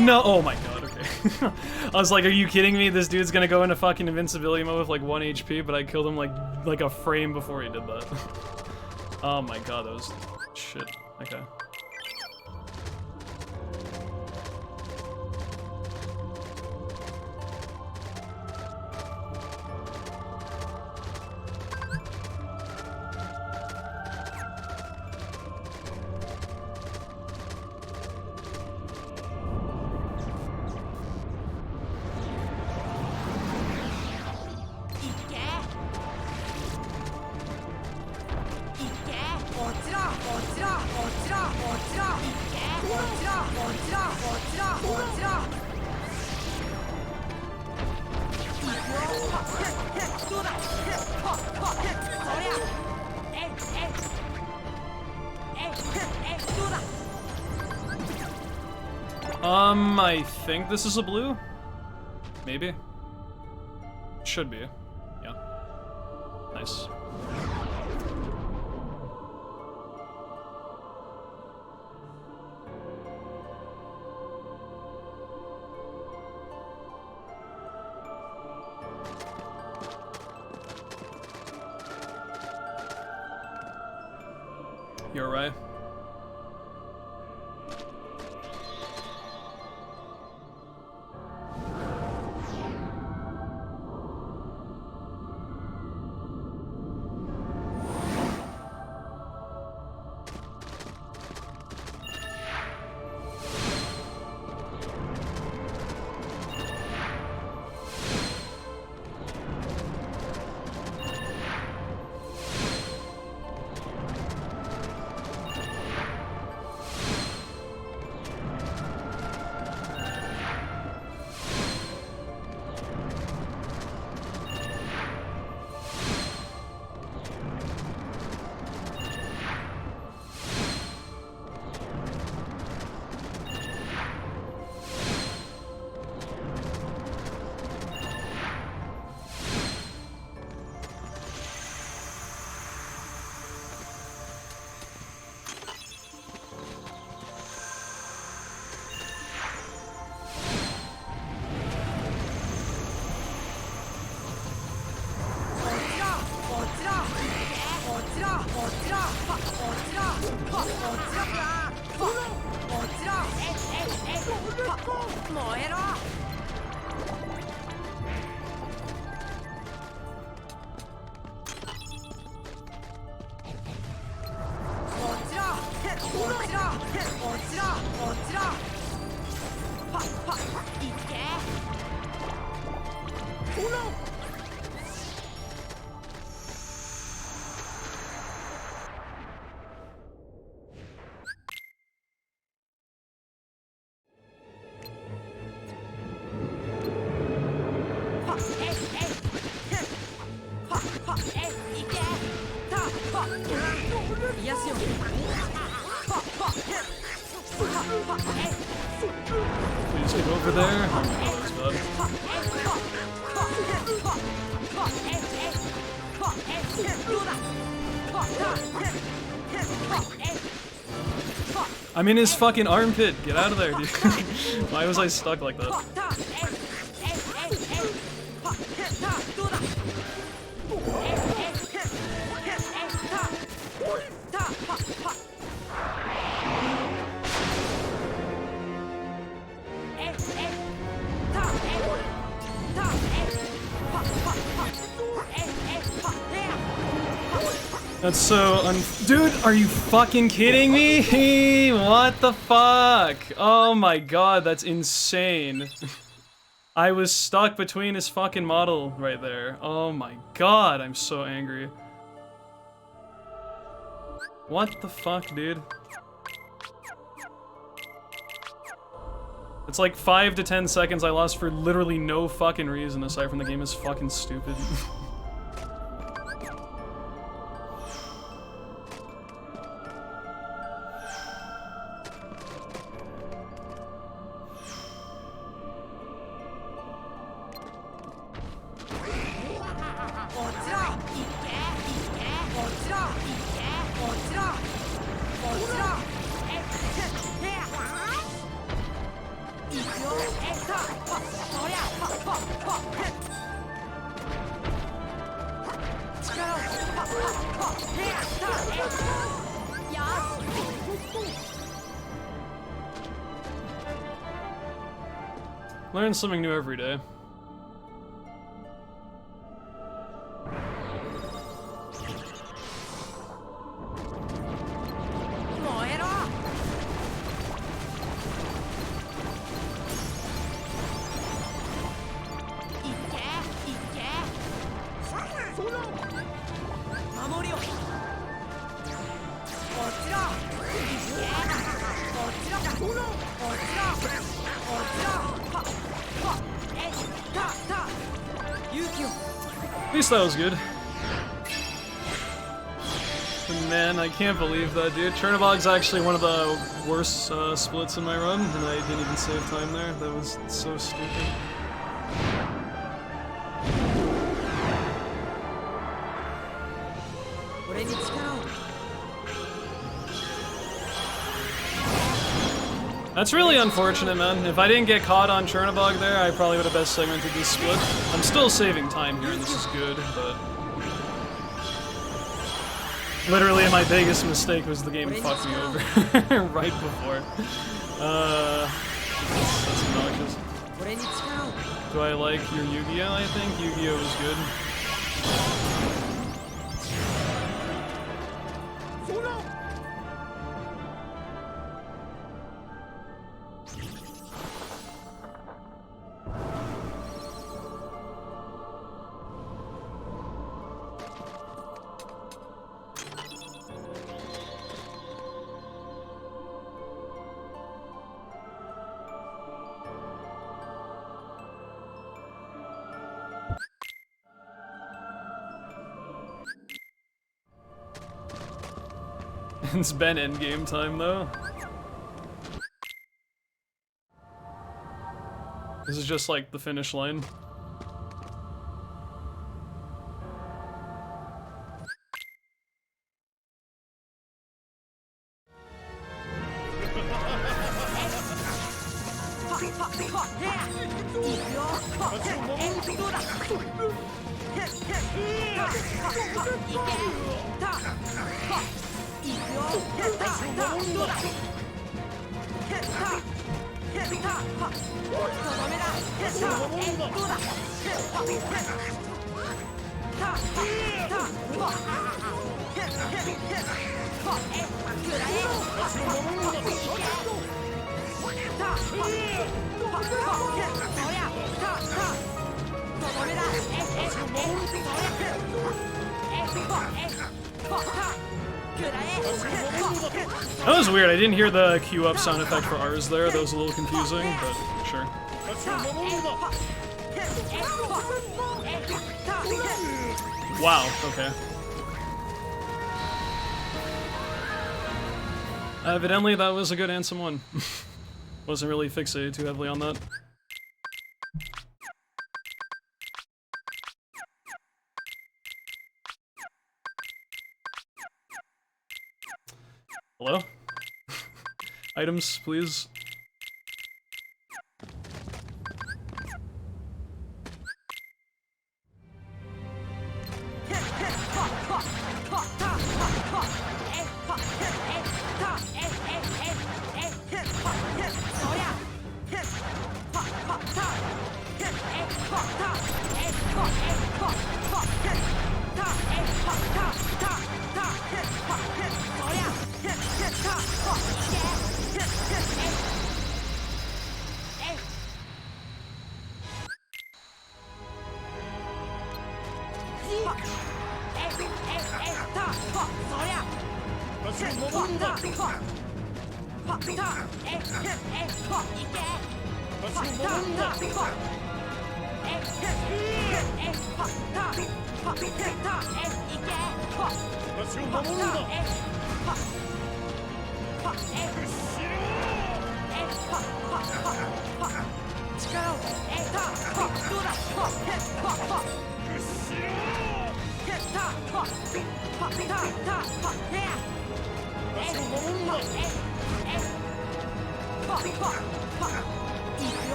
No, oh my god, okay. I was like, are you kidding me? This dude's gonna go into fucking invincibility mode with like 1 HP, but I killed him like a frame before he did that. Oh my god, that was shit. Okay. I think this is a blue? Maybe? Should be. Yeah. Nice. You're right. Please get over there. Oh my god, it's bad. I'm in his fucking armpit. Get out of there, dude. Why was I stuck like that? That's so dude, are you fucking kidding me? What the fuck? Oh my god, that's insane. I was stuck between his fucking model right there. Oh my god, I'm so angry. What the fuck, dude? It's like 5 to 10 seconds I lost for literally no fucking reason aside from the game is fucking stupid. Learn something new every day. At least that was good. But man, I can't believe that, dude. Chernobog's actually one of the worst splits in my run, and I didn't even save time there. That was so stupid. That's really unfortunate, man. If I didn't get caught on Chernobog there, I probably would have best segmented this split. I'm still saving time here, and this is good, but... Literally, my biggest mistake was the game fucked me over right before. That's obnoxious. Do I like your Yu-Gi-Oh? I think Yu-Gi-Oh is good. It's been endgame time though. This is just like the finish line. That was weird, I didn't hear the queue up sound effect for ours there, that was a little confusing, but sure. Wow, okay. Evidently that was a good Ansem one. Wasn't really fixated too heavily on that. Hello? Items, please.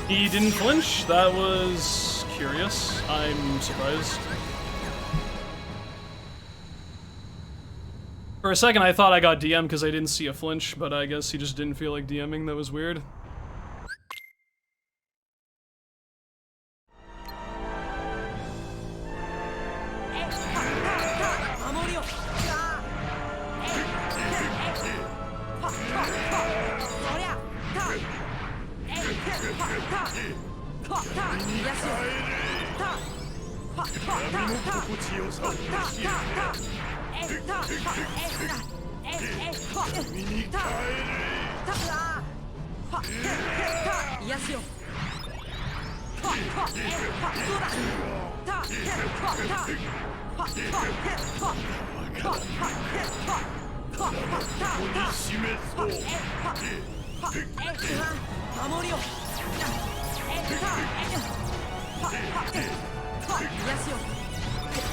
He didn't flinch. That was curious. I'm surprised. For a second, I thought I got DM'd because I didn't see a flinch, but I guess he just didn't feel like DMing. That was weird.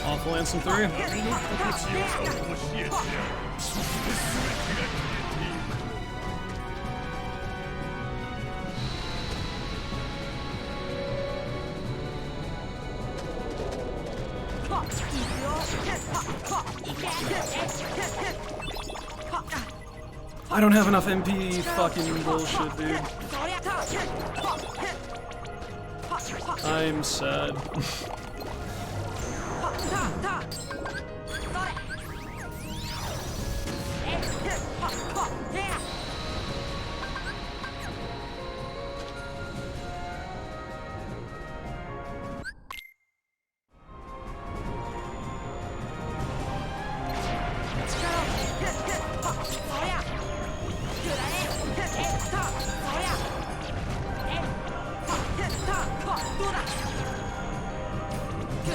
Awful Ansem 3. I don't have enough MP fucking bullshit, dude. I'm sad.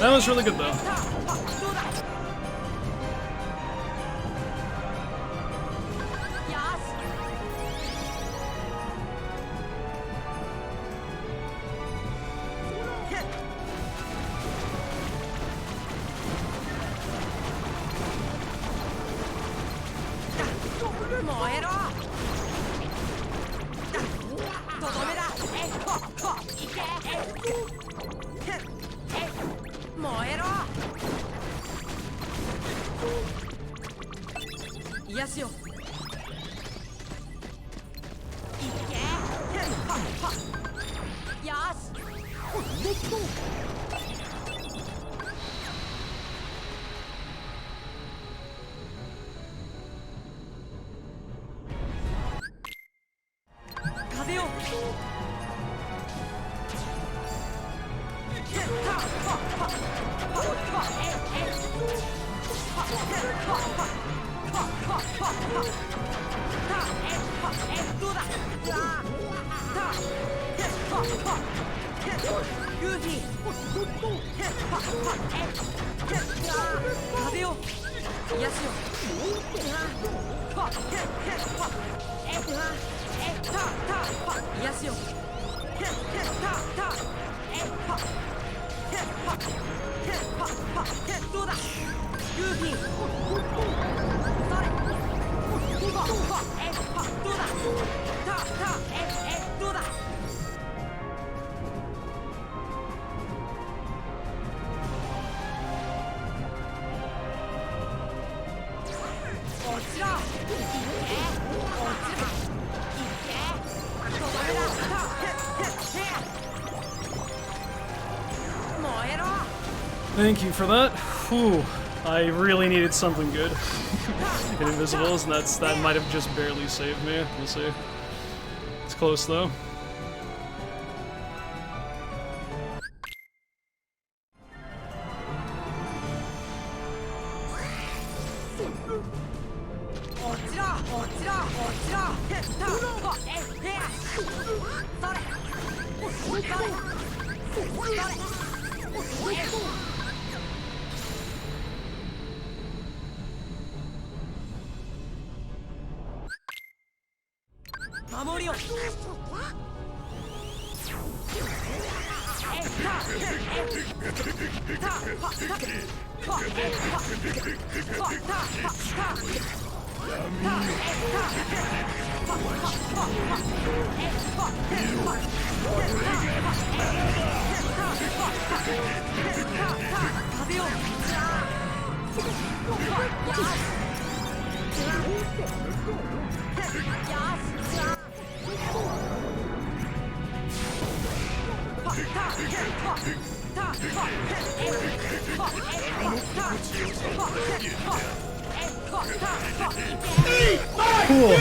That was really good though. Thank you for that. Whew. I really needed something good in Invisibles, and that might have just barely saved me. We'll see. It's close though. Cool.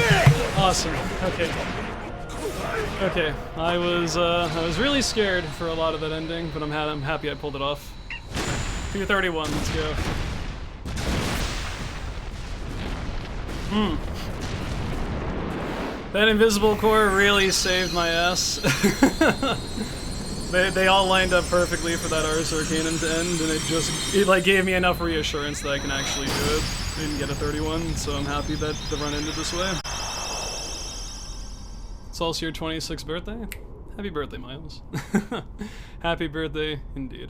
Awesome. Okay. Okay. I was really scared for a lot of that ending, but I'm happy I pulled it off. 231. Let's go. That invisible core really saved my ass. They all lined up perfectly for that Ars Arcanum to end, and it like gave me enough reassurance that I can actually do it and get a 31, so I'm happy that the run ended this way. It's also your 26th birthday? Happy birthday, Miles. Happy birthday, indeed.